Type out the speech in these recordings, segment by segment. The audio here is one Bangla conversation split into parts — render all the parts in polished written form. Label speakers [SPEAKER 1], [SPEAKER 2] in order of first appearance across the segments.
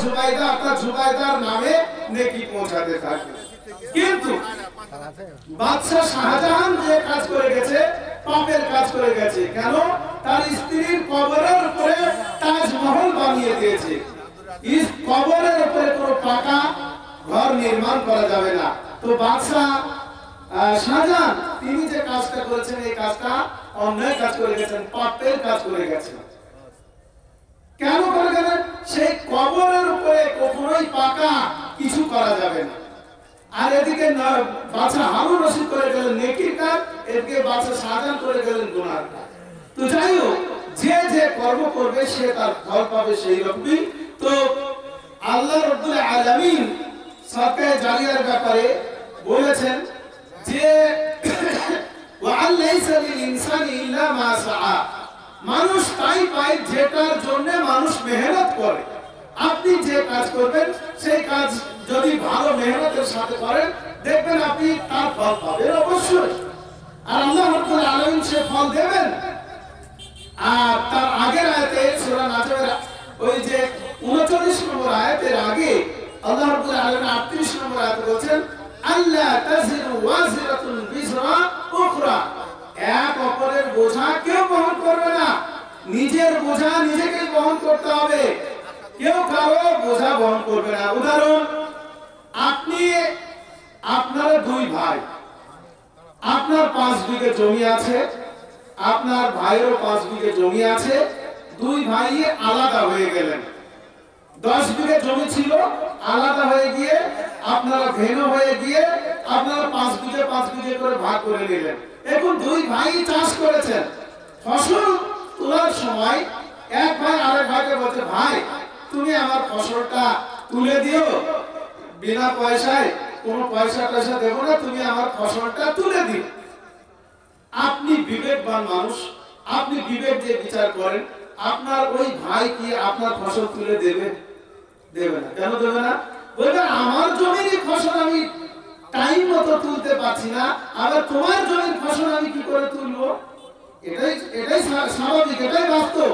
[SPEAKER 1] জুবাইদা অর্থাৎ জুবাইদার নামে নেকি পৌঁছাতে থাকে। কিন্তু বাদশাহ শাহজাহান যে কাজ করে গেছে, পাপের কাজ করে গেছে। কেন? তার স্ত্রীর কবরের উপরে তাজমহল বানিয়ে দিয়েছে। কবরের উপরে কোনো পাকা ঘর নির্মাণ করা যাবে না। তো বাদশাহ শাহজাহান তিনি যে কাজটা করেছেন, এই কাজটা অন্যায় কাজ করে গেছেন, পাপের কাজ করে গেছেন। কেন করে গেলেন? সেই কবরের উপরে কখনোই পাকা কিছু করা যাবে না। আর এদিকে বাদশাহ হারুন রশিদ করে গেলেন নেকির কাজ, এদিকে বাদশাহ শাহজাহান করে গেলেন গুনার কাজ। তো যাই হোক, যে যে কর্ম করবে সে তার ফল পাবে সেই রকমই। তো আল্লাহ রাব্বুল আলামিন সদকা জারিয়ার ব্যাপারে বলেছেন যে ওয়াল লাইসা লিল ইনসানি ইল্লা মা সাআ, মানুষ তাই পায় যেটার জন্য মানুষ মেহনত করে। আপনি যে কাজ করবেন সেই কাজ যদি ভালো মেহনতের সাথে করেন, দেখবেন আপনি তার ফল পাবেন অবশ্যই। আর আল্লাহ রাব্বুল আলামিন সে ফল দেবেন। আর তার আগের আয়াতে সূরা নাজমের ওই যে 39 নম্বর আয়াতের আগে আল্লাহ রাব্বুল আলামিন 38 নম্বর আয়াতে বলেছেন আল্লা তাযিরু ওয়াজিরাতুন বিজরা উখরা, এক অপরের বোঝা কেউ বহন করবে না, নিজের বোঝা নিজেকেই বহন করতে হবে, কেউ কারো বোঝা বহন করবে না। উদাহরণ, আপনারা দুই ভাই, আপনার 5 বিঘে জমি আছে, আপনার ভাইয়েরও 5 বিঘে জমি আছে, দুই ভাই আলাদা হয়ে গেলেন। 10 বিঘে জমি ছিল, আলাদা হয়ে গিয়ে আপনারা ভিন্ন হয়ে গিয়ে আপনারা 5 বিঘে করে ভাগ করে নিলেন। এখন দুই ভাই চাষ করেছেন, ফসল তোলার সময় এক ভাই আরেক ভাইকে বলছে, ভাই তুমি আমার ফসলটা তুলে দিও, বিনা পয়সায়, কোনো পয়সা টয়সা দেবো না, তুমি আমার ফসলটা তুলে দিও। আপনি বিবেকবান মানুষ, আপনি বিবেক দিয়ে বিচার করেন, আপনার ওই ভাই কি আপনার ফসল তুলে দেবে? দেবে না। কেন দেবে না? বলবে আমার জমির ফসল আমি টাইম মতো তুলতে পারছি না, আবার তোমার জমির ফসল আমি কি করে তুলবো? এটাই স্বাভাবিক, এটাই বাস্তব।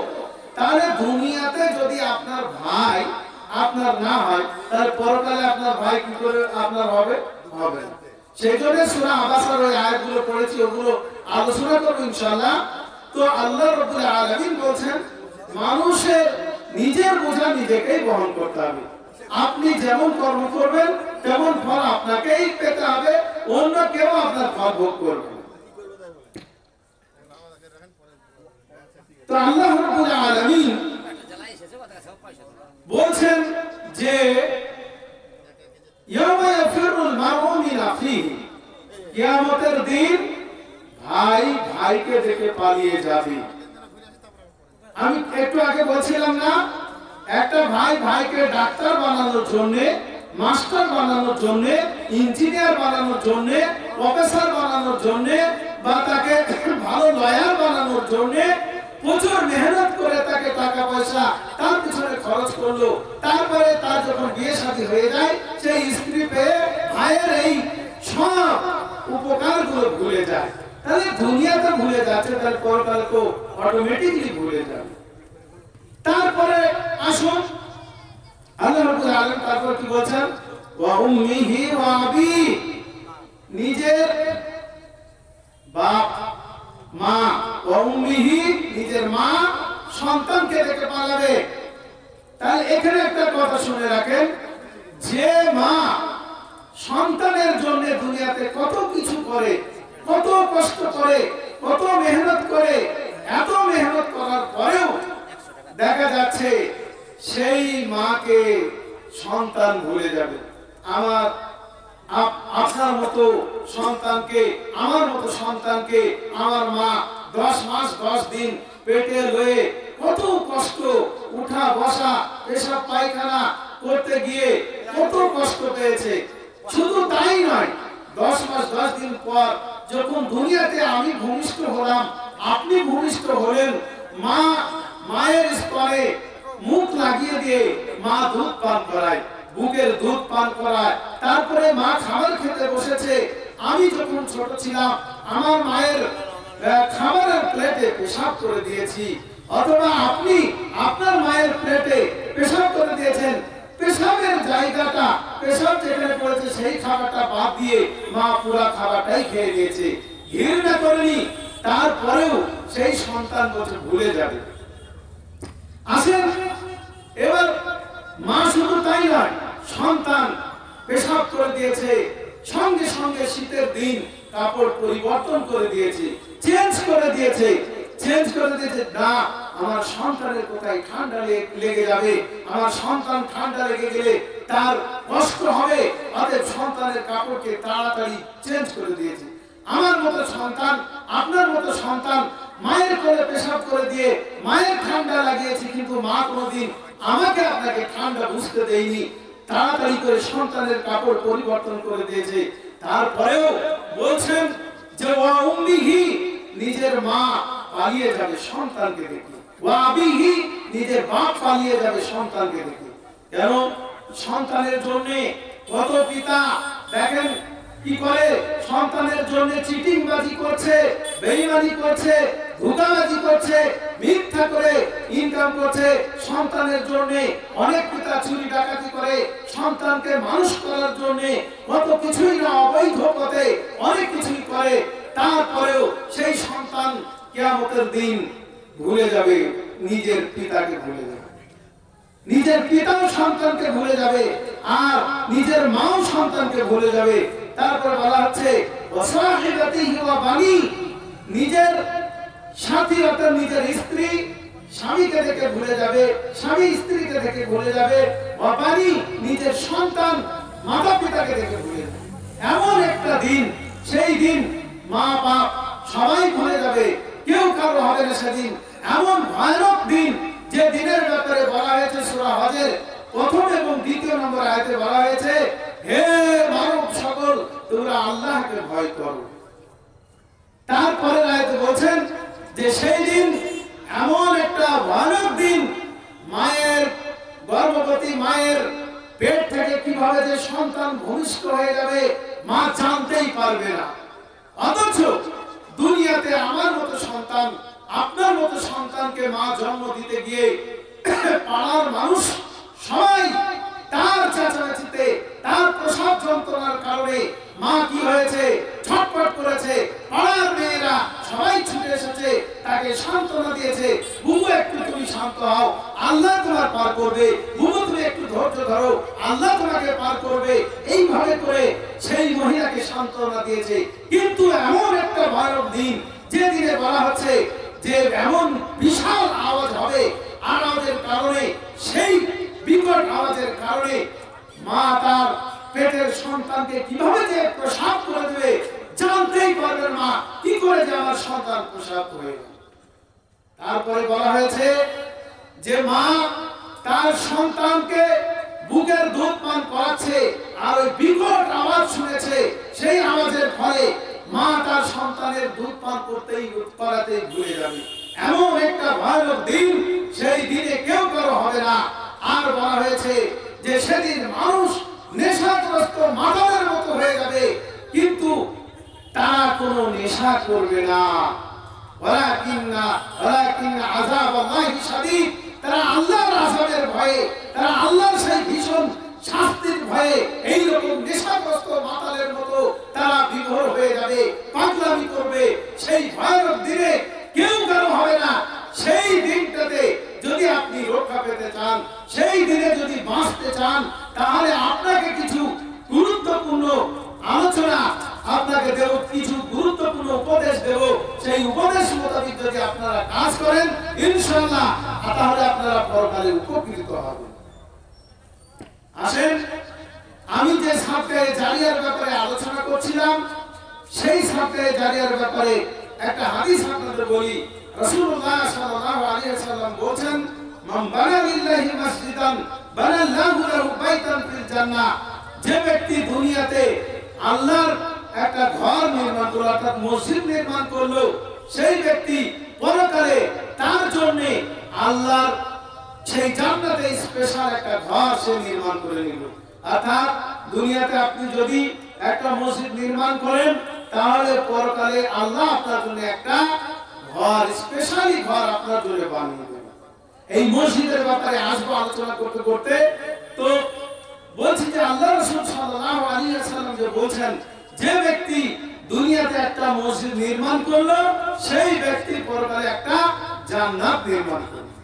[SPEAKER 1] তাহলে দুনিয়াতে যদি আপনার ভাই আপনার না হয়, তাহলে পরকালে আপনার ভাই কি করে আপনার হবে? হবে না। সেই জন্য সূরা আবাসার ওই আয়াতগুলো পড়েছি, ওগুলো আলোচনা করব ইনশাআল্লাহ। তো আল্লাহ রাব্বুল আলামিন বলছেন মানুষের নিজের বোঝা নিজেকেই বহন করতে হবে। আপনি যেমন কর্ম করবেন তেমন ফল আপনাকেই পেতে হবে, অন্য কেউ আপনার ফল ভোগ করবে। তো আল্লাহ রাব্বুল আলামিন বলছেন যে ইয়াওমা ইয়াফিরুল মারউ মিন আখিহি, কিয়ামতের দিন ভাই ভাইকে দেখে পালিয়ে যাবে। আমি একটু আগে বলছিলাম না, একটা ভাই ভাইকে ডাক্তার বানানোর জন্য, মাস্টার বানানোর জন্য, ইঞ্জিনিয়ার বানানোর জন্য, প্রফেসর বানানোর জন্য, বা তাকে ভালো লয়ার বানানোর জন্য প্রচুর মেহনত করে তাকে টাকা পয়সা তার পিছনে খরচ করলো। তারপরে তার যখন বিয়ে শাদী হয়ে যায়, সেই স্ত্রী পেয়ে ভাইয়ের এই সব উপকারগুলো ভুলে যায়। তাহলে দুনিয়াতে ভুলে যাচ্ছে, তাহলে পরকালে তো অটোমেটিকলি ভুলে যাবে। তারপরে আসুন আল্লাহ রাব্বুল আলামিন তারপর কি বলছেন? ওয়া উম্মিহি ওয়া আবি, নিজের বাপ মা, ওয়া উম্মিহি নিজের মা সন্তানকে দেখে পালাবে। তাহলে এখানে একটা কথা শুনে রাখেন, যে মা সন্তানের জন্য দুনিয়াতে কত কিছু করে, কত কষ্ট করে, কত মেহনত করে, এত মেহনত করার পরেও দেখা যাচ্ছে সেই মাকে সন্তান ভুলে যাবে। আপনার মতো সন্তানকে, আমার মতো সন্তানকে আমার মা 10 মাস 10 দিন পেটে লয়ে কত কষ্ট, উঠা বসা, পেশাব পায়খানা করতে গিয়ে কত কষ্ট পেয়েছে। শুধু তাই নয়, 10 মাস 10 দিন পর যখন দুনিয়াতে আমি ভূমিষ্ঠ হলাম, আপনি ভূমিষ্ঠ হলেন, মায়ের স্তরে মুখ লাগিয়ে দিয়ে মা দুধ পান করায়, বুকের দুধ পান করায়। তারপরে মা খাবার খেতে বসেছে, আমি যখন ছোট ছিলাম আমার মায়ের খাবারের প্লেটে পেশাব করে দিয়েছি, অথবা আপনি আপনার মায়ের প্লেটে পেশাব করে দিয়েছেন। জায়গাটা পেশাব যেখানে পড়েছে সেই খাবারটা বাদ দিয়ে মা পুরো খাবারটাই খেয়ে নিয়েছে, ঘৃণা করেনি, তারপরেও সেই সন্তান বলছে ভুলে যাবে। আসেন এবার মা শুধু তাই নয়, সন্তান পেশাব করে দিয়েছে, সঙ্গে সঙ্গে শীতের দিন কাপড় পরিবর্তন করে দিয়েছে, চেঞ্জ করে দিয়েছে না, আমার সন্তানের কোথায় ঠান্ডা লেগে যাবে, আমার সন্তান ঠান্ডা লেগে গেলে তার কষ্ট হবে, অতএব সন্তানের কাপড়কে তাড়াতাড়ি চেঞ্জ করে দিয়েছে। আমার মতো সন্তান, আপনার মতো সন্তান মায়ের কোলে পেশাব করে দিয়ে মায়ের ঠান্ডা লাগিয়েছে, কিন্তু মা কোনোদিন আমাকে আপনাকে ঠান্ডা বুঝতে দেয়নি, তাড়াতাড়ি করে সন্তানের কাপড় পরিবর্তন করে দিয়েছে। তারপরেও বলছেন যে ওয়া উম্মিহি, নিজের মা পালিয়ে যাবে সন্তানকে দেখে, ওয়া আবিহি, নিজের বাপ পালিয়ে যাবে সন্তানকে দেখে। কেন? সন্তানের জন্য কত পিতা দেখেন কি করে, সন্তানের জন্য চিটিংবাজি করছে, বেঈমানি করছে, ধোঁকাবাজি করছে, মিথ্যা করে ইনকাম করছে সন্তানের জন্য। অনেক পিতা চুরি ডাকাতি করে সন্তানকে মানুষ করার জন্য, কত কিছুই না অবৈধ পথে অনেক কিছুই করে। তারপরেও সেই সন্তান কিয়ামতের দিন ভুলে যাবে, নিজের পিতাকে ভুলে যাবে, নিজের পিতাও সন্তানকে ভুলে যাবে, আর নিজের মাও সন্তানকে ভুলে যাবে। তারপর বলা হচ্ছে নিজের সাথী অর্থাৎ নিজের স্ত্রী স্বামীকে দেখে ভুলে যাবে, স্বামী স্ত্রীকে দেখে ভুলে যাবে, নিজের সন্তান মাতা পিতাকে দেখে ভুলে যাবে। এমন একটা দিন, সেই দিন মা বাপ সবাই ভুলে যাবে, কেউ কারো হবে না সেদিন। এমন ভয়ানক দিন, যে দিনের ব্যাপারে বলা হয়েছে সূরা হজের প্রথম এবং দ্বিতীয় নম্বর আয়াতে বলা হয়েছে, হে মানব সকল, তোমরা আল্লাহকে ভয় করো। তারপরে আয়াতে বলছেন যে সেই দিন এমন একটা ভয়ানক দিন, মায়ের গর্ভবতী মায়ের পেট থেকে কিভাবে যে সন্তান ভূমিষ্ঠ হয়ে যাবে মা জানতেই পারবে না। অথচ দুনিয়াতে আমার মতো সন্তান, আপনার মতো সন্তানকে মা জন্ম দিতে গিয়ে পাড়ার মানুষ সবাই তার চেঁচামেচিতে, তার প্রসব যন্ত্রণার কারণে মা কি হয়েছে, ছটফট করেছে, পাড়ার মেয়েরা সবাই ছুটে এসেছে, তাকে সান্ত্বনা দিয়েছে, বুবু একটু তুমি শান্ত হও, আল্লাহ তোমার পার করবে, বুবু তুমি একটু ধৈর্য ধরো, আল্লাহ তোমাকে পার করবে, এইভাবে করে সেই মহিলাকে সান্ত্বনা দিয়েছে। কিন্তু এমন একটা ভয়ানক দিন, যে দিনে বলা হচ্ছে যে এমন বিশাল আওয়াজ হবে, আওয়াজের কারণে, সেই বিকট আওয়াজের কারণে মা তার পেটের সন্তানকে কিভাবে যে প্রসাব করে দেবে জানতেই পারবেন মা, কি করে যে আমার সন্তান প্রসাব হয়ে গেল। তারপরে বলা হয়েছে যে মা তার সন্তানকে বুকের দুধ পান করাচ্ছে, আর ওই বিকট আওয়াজ শুনেছে, সেই আওয়াজের ফলে মা তার সন্তানের দুধ পান করতেই করাতেই ভুলে যাবে। এমন একটা ভয়ানক দিন, সেই দিনে কেউ কারো হবে না। আর বলা হয়েছে যে সেদিন মানুষ নেশাগ্রস্ত মাতালের মতো হয়ে যাবে, কিন্তু তারা কোনো নেশা করবে না। তারা আল্লাহর আযাবের ভয়ে, তারা আল্লাহর সেই ভীষণ শাস্তির ভয়ে এইরকম নেশাগ্রস্ত মাতালের মতো তারা বিভোর হয়ে যাবে, পাগলামি করবে। সেই ভয়ানক দিনে কেউ কারো হবে না। সেই দিনটাতে যদি আপনি রক্ষা পেতে চান, সেই দিনে যদি বাঁচতে চান, তাহলে আপনাকে কিছু গুরুত্বপূর্ণ আলোচনা আপনাকে দেব, কিছু গুরুত্বপূর্ণ উপদেশ দেব। সেই উপদেশ মোতাবেক যদি আপনারা কাজ করেন, ইনশাআল্লাহ তাহলে আপনারা পরকালে উপকৃত হবেন। আসেন, আমি যে সাবকায়ে জারিয়ার ব্যাপারে আলোচনা করছিলাম, সেই সাবকায়ে জারিয়ার ব্যাপারে একটা হাদিস আপনাদের বলি। রাসূলুল্লাহ সাল্লাল্লাহু আলাইহি ওয়াসাল্লাম বলেন, মান বানা লিল্লাহি মাসজিদান বানাল্লাহু লাহু বাইতান ফিল জান্নাহ। যে ব্যক্তি দুনিয়াতে আল্লাহর একটা ঘর নির্মাণ করলো, অর্থাৎ মসজিদ নির্মাণ করলো, সেই ব্যক্তি পরকালে তার জন্য আল্লাহর সেই জান্নাতে স্পেশাল একটা ঘর সে নির্মাণ করে নিল। অর্থাৎ দুনিয়াতে আপনি যদি একটা মসজিদ নির্মাণ করেন, তাহলে পরকালে আল্লাহ আপনার জন্য একটা ঘর, স্পেশালি ঘর আপনার জন্য বানিয়ে দেবেন। এই মসজিদের ব্যাপারে আসবো আলোচনা করতে করতে। তো বলছি যে বলছেন যে ব্যক্তি দুনিয়াতে একটা মসজিদ নির্মাণ করলো সেই ব্যক্তি পরকালে একটা জান্নাত নির্মাণ করলো।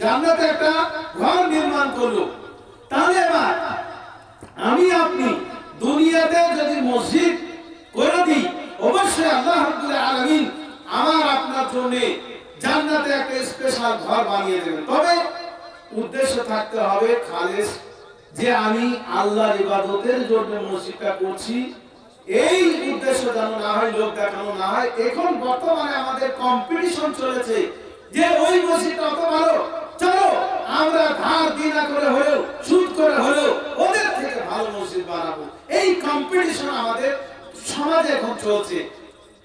[SPEAKER 1] জান্নাতে একটা ঘর নির্মাণ করলো। তাহলে এবার আমি আপনি দুনিয়াতে যদি মসজিদ করে দিই, অবশ্যই আল্লাহ রাব্বুল আলামিন আমার আপনার জন্য জান্নাতে একটা স্পেশাল ঘর বানিয়ে দেবেন। তবে উদ্দেশ্য থাকতে হবে খালেস, যে আমি আল্লাহর ইবাদতের জন্য মসজিদটা করছি, এই উদ্দেশ্য যেন না হয়, লোক দেখানো না হয়। এখন বর্তমানে আমাদের কম্পিটিশন চলেছে যে ওই মসজিদটা অত ভালো, চলো আমরা ধার দিনা করে হলেও সুদ করে হলেও ওদের থেকে ভালো মসজিদ বানাবো। এই কম্পিটিশন আমাদের সমাজে এখন চলছে।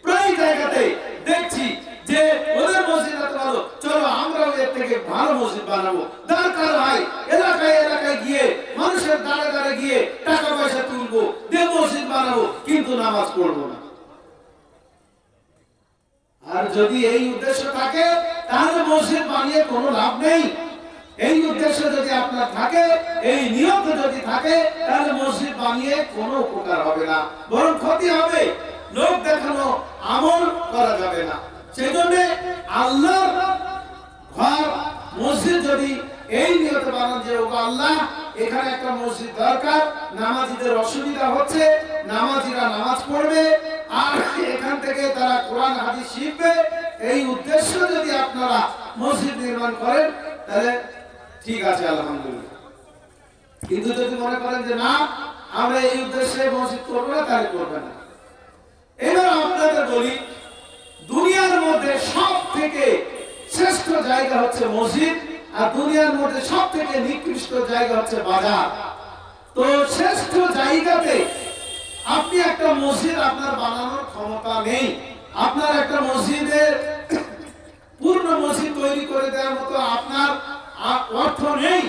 [SPEAKER 1] প্রায় জায়গাতে দেখছি যে ওদের মসজিদ এত ভালো, চলো আমরাও এর থেকে ভালো মসজিদ বানাবো। দরকার হয় এলাকায় এলাকায় গিয়ে মানুষের দাঁড়ে দাঁড়ে গিয়ে টাকা পয়সা তুলবো, দিয়ে মসজিদ বানাবো, কিন্তু নামাজ পড়বো না। আর যদি এই উদ্দেশ্য থাকে তাহলে মসজিদ বানিয়ে কোনো লাভ নেই। এই উদ্দেশ্য যদি আপনার থাকে, এই নিয়ত যদি থাকে, তাহলে মসজিদ বানিয়ে কোনো উপকার হবে না, বরং ক্ষতি হবে। লোক দেখানো আমল করা যাবে না। সেজন্য আল্লাহর ঘর মসজিদ যদি এই নিয়তে বানান যে আল্লাহ এখানে একটা মসজিদ দরকার, নামাজিদের অসুবিধা হচ্ছে, নামাজিরা নামাজ পড়বে আর এখান থেকে তারা কোরআন হাদিস শিখবে, এই উদ্দেশ্য যদি আপনারা মসজিদ নির্মাণ করেন তাহলে ঠিক আছে, আলহামদুলিল্লাহ। কিন্তু যদি মনে করেন যে না আমরা এই উদ্দেশ্যে মসজিদ করবো না, তাহলে করবেন না। এবার আপনাদের বলি, দুনিয়ার মধ্যে সব থেকে শ্রেষ্ঠ জায়গা হচ্ছে মসজিদ, আর দুনিয়ার মধ্যে সব থেকে নিকৃষ্ট জায়গা হচ্ছে বাজার। তো শ্রেষ্ঠ জায়গাতে আপনি একটা মসজিদ আপনার বানানোর ক্ষমতা নেই, আপনার একটা মসজিদের পূর্ণ মসজিদ তৈরি করে দেওয়ার মতো আপনার অর্থ নেই।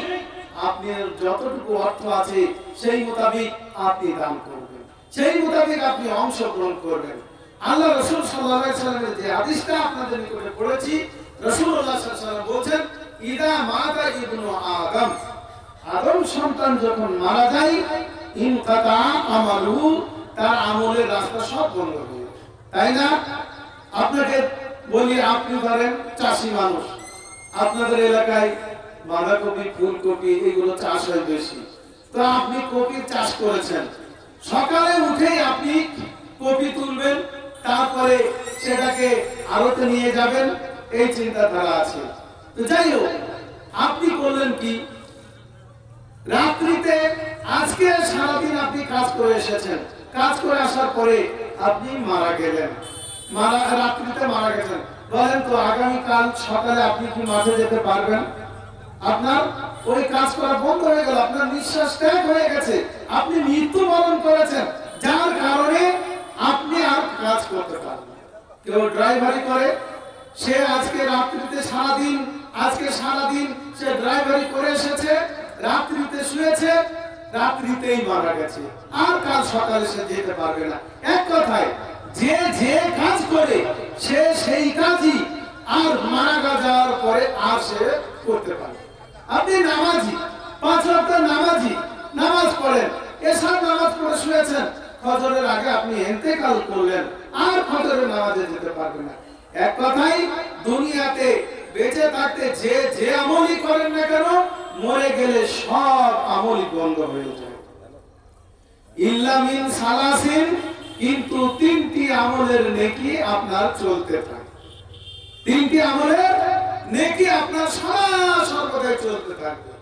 [SPEAKER 1] আপনি যতটুকু অর্থ আছে সেই মোতাবেক আপনি দান করবেন, সেই মোতাবেক আপনি অংশগ্রহণ করবেন। আল্লাহ রাসূল সাল্লাল্লাহু আলাইহি ওয়াসাল্লামের যে হাদিসটা আপনাদের নিকটে পড়েছি, রাসূলুল্লাহ সাল্লাল্লাহু আলাইহি ওয়াসাল্লাম বলেন, ইদা মাতা ইবনু আদম, আদম সন্তান যখন মারা যায়, ইনকাতা আমালু, তার আমলের রাস্তা সব বন্ধ হয়ে যায়। তাই না? আপনাকে বলি, আপনি ধরেন চাষি মানুষ, আপনাদের এলাকায় বাঁধাকপি, ফুলকপি এগুলো চাষ হয় বেশি, তো আপনি কপির চাষ করেছেন। সকালে উঠেই আপনি কপি তুলবেন, তারপরে সেটাকে আড়তে নিয়ে যাবেন, এই চিন্তাধারা আছে। তো যাই হোক, আপনি করলেন কি, রাত্রিতে আজকে সারাদিন আপনি কাজ করে এসেছেন, কাজ করে আসার পরে আপনি মারা গেলেন, রাত্রিতে মারা গেছেন। বলেন তো আগামীকাল সকালে আপনি কি মাঠে যেতে পারবেন? আপনার ওই কাজ করা বন্ধ হয়ে গেল, আপনার নিঃশ্বাস ত্যাগ হয়ে গেছে, আপনি মৃত্যুবরণ করেছেন, যার কারণে আপনি আর কাজ করতে পারবেন। কেউ ড্রাইভারি করে, সে আজকে রাত্রিতে সারাদিন, আজকে সারাদিন সে ড্রাইভারি করে এসেছে, রাত্রিতে শুয়েছে, রাত্রিতেই মারা গেছে, আর কাল সকালে সে যেতে পারবে না। এক কথায় যে যে কাজ করে সে সেই কাজই আর মারা যাওয়ার পরে আর সে করতে পারে। আপনি নামাজি, 5 ওয়াক্ত নামাজি, নামাজ পড়েন, এশার নামাজ পড়ে শুয়েছেন, ফজরের আগে আপনি ইন্তেকাল করলেন, আর ফজরের নামাজে যেতে পারবেন না। এক কথাই দুনিয়াতে বেঁচে থাকতে যে যে আমলই করেন না কেন, মরে গেলে সব আমলই বন্ধ হয়ে যায়। ইল্লা মিন সালাসিন, কিন্তু 3টি আমলের নেকি আপনার চলতে থাকে, 3টি আমলের নেকি আপনার সারা সর্বদাই চলতে থাকবে।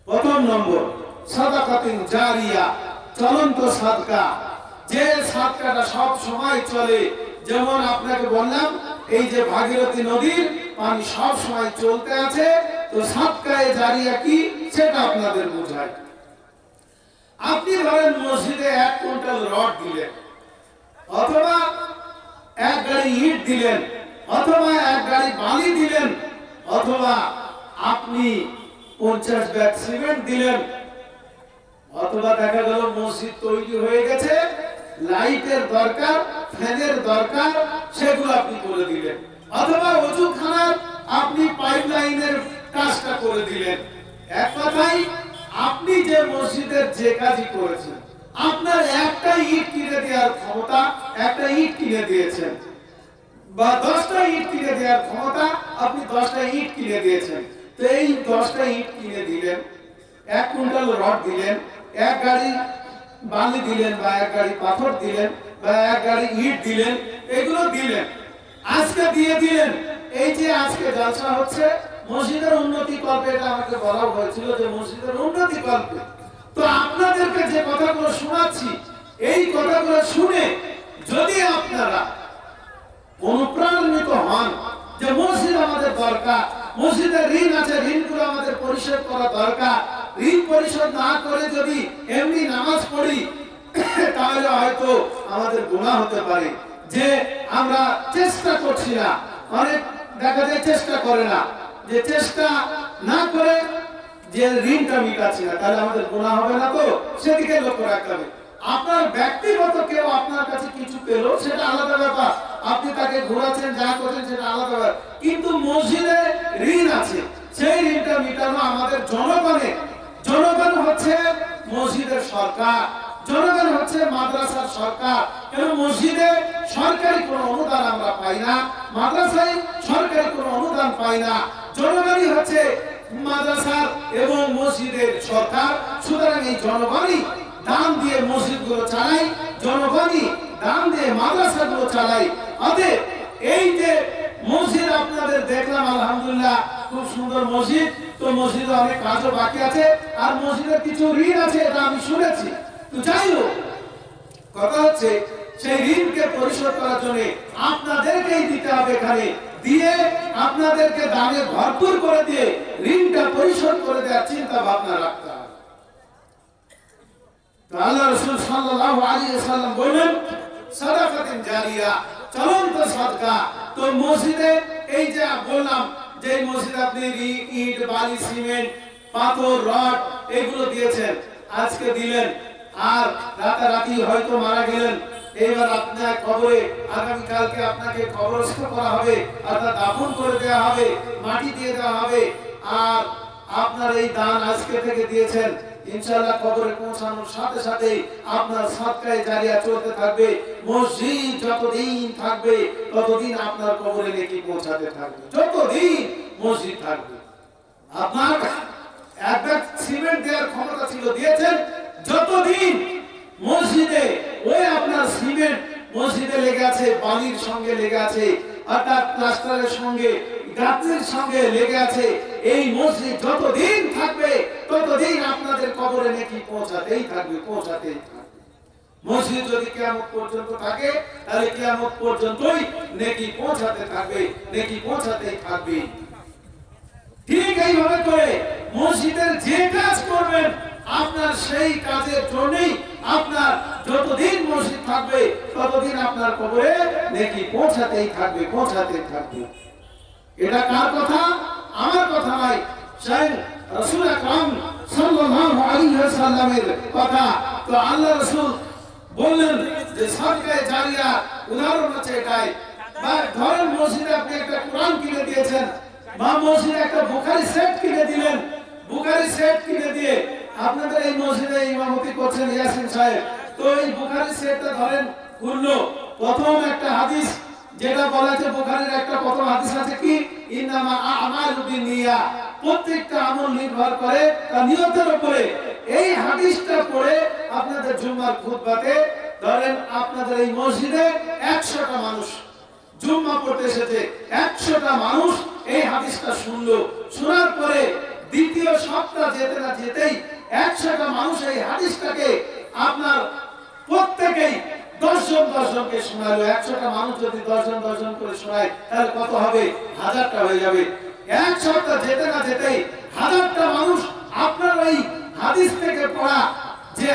[SPEAKER 1] প্রথম নম্বর সাদাকাতুন জারিয়া, চলন্ত সাদকা, যে সাদকাটা সব সময় চলে। যেমন আপনাকে বললাম, এই যে ভাগীরথী নদীর পানি সব সময় চলতে আছে, তো সাদকায়ে জারিয়া কি সেটা আপনাদের বোঝায়। আপনি ধরেন মসজিদে 1 কুইন্টাল রড দিলেন, অথবা 1 গাড়ি ইট দিলেন, অথবা 1 গাড়ি বালি দিলেন, অথবা আপনি 50 ব্যাগ সিমেন্ট দিলেন, অথবা দেখা গেল মসজিদ তৈরি হয়ে গেছে, লাইটের দরকার, ফ্যানের দরকার, সেগুলো আপনি করে দিলেন, অথবা ওযুখানার আপনি পাইপ লাইনের কাজটা করে দিলেন। এক কথায় আপনি যে মসজিদের যে কাজই করেছেন, আপনার একটা ইট কিনে দেওয়ার ক্ষমতা, একটা ইট কিনে দিয়েছেন, বা 10টা ইট কিনে দেওয়ার ক্ষমতা, আপনি 10টা ইট কিনে দিয়েছেন। তো এই 10টা ইট কিনে দিলেন, 1 কুইন্টাল রড দিলেন, 1 গাড়ি বালি দিলেন, বা 1 গাড়ি পাথর দিলেন, বা 1 গাড়ি ইট দিলেন, এগুলো দিলেন, আজকে দিয়ে দিলেন। এই যে আজকে জলসা হচ্ছে মসজিদের উন্নতি কল্পে, এটা আমাকে বলা হয়েছিল যে মসজিদের উন্নতি কল্পে। তো আপনাদেরকে যে কথাগুলো শোনাচ্ছি, এই কথাগুলো শুনে যদি আপনারা অনুপ্রাণিত হন যে মসজিদ আমাদের দরকার, মসজিদের ঋণ আছে, ঋণগুলো আমাদের পরিশোধ করা দরকার, ঋণ পরিশোধ না করে যদি এমনি নামাজ পড়ি তাহলে হয়তো আমাদের গুনাহ হতে পারে যে আমরা চেষ্টা করছি না। অনেক দেখা যায় চেষ্টা করে না, যে চেষ্টা না করে যে ঋণটা মিটাচ্ছি না, তাহলে আমাদের গুনাহ হবে না, তো সেদিকে লক্ষ্য রাখতে হবে। আপনার ব্যক্তিগত কেউ আপনার কাছে কিছু পেলো, সেটা আলাদা ব্যাপার, আপনি তাকে ঘোরাচ্ছেন, যা করছেন সেটা আলাদা ব্যাপার, কিন্তু মসজিদে ঋণ আছে, সেই ঋণটা মিটানো আমাদের জনগণের। জনগণ হচ্ছে মসজিদের সরকার, জনগণ হচ্ছে মাদ্রাসার সরকার। কেন মসজিদে সরকারি কোনো অনুদান আমরা পাই না, মাদ্রাসায় সরকারি কোনো অনুদান পাই না, জনগণই হচ্ছে মাদ্রাসার এবং মসজিদের সরকার। সুতরাং এই জনগণই দান দিয়ে মসজিদগুলো চালাই, জনগণই দান দিয়ে মাদ্রাসাগুলো চালাই। অতএব এই যে মসজিদ আপনাদের দেখলাম, আলহামদুলিল্লাহ খুব সুন্দর মসজিদ, তো মসজিদে অনেক কাজও বাকি আছে, আর মসজিদের কিছু ঋণ আছে, এটা আমি শুনেছি। তো যাই হোক, কথা হচ্ছে সেই ঋণকে পরিশোধ করার জন্য আপনাদেরকেই দিতে হবে, এখানে দিয়ে আপনাদেরকে দানে ভরপুর করে দিয়ে ঋণটা পরিশোধ করে দেওয়ার চিন্তা ভাবনা রাখতে হবে। আল্লাহ রাসূল সাল্লাল্লাহু আলাইহি ওয়াসাল্লাম বলেন সাদাকাতুন জারিয়া, চলন্ত সাদকা। তো মসজিদে এই যে বললাম যে মসজিদে আপনি ইট, বালি, সিমেন্ট, পাথর, রড এগুলো দিয়েছেন, আজকে দিলেন, আর রাতারাতি হয়তো মারা গেলেন, এবার আপনার কবরে আগামী কালকে আপনাকে কবরস্থ করা হবে, অর্থাৎ দাফন করে দেওয়া হবে, মাটি দিয়ে দেওয়া হবে, আর আপনার এই দান আজকে থেকে দিয়েছেন, ইনশাআল্লাহ কবরে পৌঁছানোর সাথে সাথে আপনার সাদকায়ে জারিয়া চলতে থাকবে। মসজিদ যতদিন থাকবে ততদিন আপনার কবরে নেকি পৌঁছাতে থাকবে, যতদিন মসজিদ থাকবে। আপনার এক ব্যাগ সিমেন্ট দেওয়ার ক্ষমতা ছিল, দিয়েছেন, যতদিন মসজিদে ওই আপনার সিমেন্ট মসজিদে লেগে আছে, বালির সঙ্গে লেগে আছে, অর্থাৎ প্লাস্টারের সঙ্গে, গাছের সঙ্গে লেগে আছে, এই মসজিদ যতদিন থাকবে ততদিন আপনাদের কবরে নেকি পৌঁছাতেই থাকবে, পৌঁছাতেই থাকবে। মসজিদ যদি কিয়ামত পর্যন্ত থাকে তাহলে কিয়ামত পর্যন্তই নেকি পৌঁছাতে থাকবে, নেকি পৌঁছাতেই থাকবে। ঠিক এইভাবে করে মসজিদের যে কাজ করবেন আপনার সেই কাজের জন্যই আপনার যতদিন মসজিদ থাকবে ততদিন আপনার কবরে নেকি পৌঁছাতেই থাকবে, পৌঁছাতেই থাকবে। এটা কার কথা? আমার কথা নয়, স্বয়ং রাসূল আকরাম সাল্লাল্লাহু আলাইহি ওয়াসাল্লামের কথা। তো আল্লাহ রাসূল বললেন যে সাদকায়ে জারিয়া উদাহরণ হচ্ছে এটাই। বা ধরেন মসজিদে আপনি একটা কোরআন কিনে দিয়েছেন, বা মসজিদে একটা বুখারী সেট কিনে দিলেন, বুখারী সেট কিনে দিয়ে আপনাদের এই মসজিদে ইমামতি করছেন ইয়াসিন সাহেব, তো এই বুখারী সেটটা ধরেন খুললো, প্রথম একটা হাদিস যেটা বলা আছে, বুখারীর একটা প্রথম হাদিস আছে কি, ইন্নামা আমালু বিনিয়া, প্রত্যেকটা আমল নির্ভর করে তার নিয়তের উপরে। এই হাদিসটা পড়ে আপনাদের জুম্মার খুতবাতে ধরেন আপনাদের এই মসজিদে 100টা মানুষ জুম্মা পড়তে এসেছে, 100টা মানুষ এই হাদিসটা শুনলো, শোনার পরে দ্বিতীয় সপ্তাহ যেতে না যেতেই 100টা মানুষ এই হাদিসটাকে আপনার প্রত্যেকেই 10 জনকে শোনালো। 100টা মানুষ যদি 10 জন করে শোনায় তাহলে কত হবে? 1000টা হয়ে যাবে। এক সপ্তাহ যেতে না যেতেই 1000টা মানুষ আপনার ওই হাদিস থেকে পড়া যে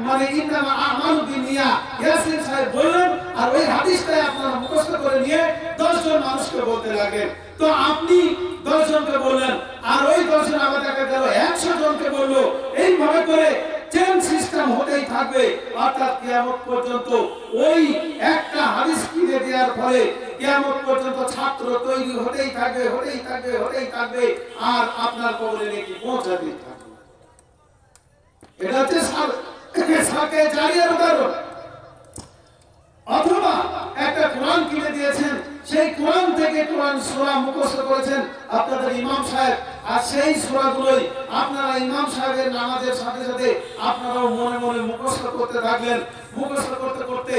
[SPEAKER 1] মানে ইন্নামা আমালু বিনিয়া ইয়াসিন সাহেব বললেন, আর ওই হাদিসটাই আপনারা মুখস্থ করে নিয়ে 10 জন মানুষকে বলতে লাগলেন। তো আপনি 10 জনকে বললেন, আর ওই 10 জন আবার দেখা গেল 100 জনকে বললো। এইভাবে করে চেন সিস্টেম হতেই থাকবে, অর্থাৎ কিয়ামত পর্যন্ত ওই একটা হাদিস কিনে দেওয়ার ফলে কিয়ামত পর্যন্ত ছাত্র তৈরি হতেই থাকবে, হতেই থাকবে, হতেই থাকবে, আর আপনার কবরে নেকি পৌঁছাতেই থাকবে। এটা হচ্ছে সাকে জারিয়ার উদাহরণ। অথবা একটা কোরআন কিনে দিয়েছেন, সেই কোরআন থেকে কোরআন সূরা মুখস্থ করেছেন আপনাদের ইমাম সাহেব, আর সেই সূরাগুলোই আপনারা ইমাম সাহেবের নামাজের সাথে সাথে আপনারাও মনে মনে মুখস্থ করতে থাকলেন। মুখস্থ করতে করতে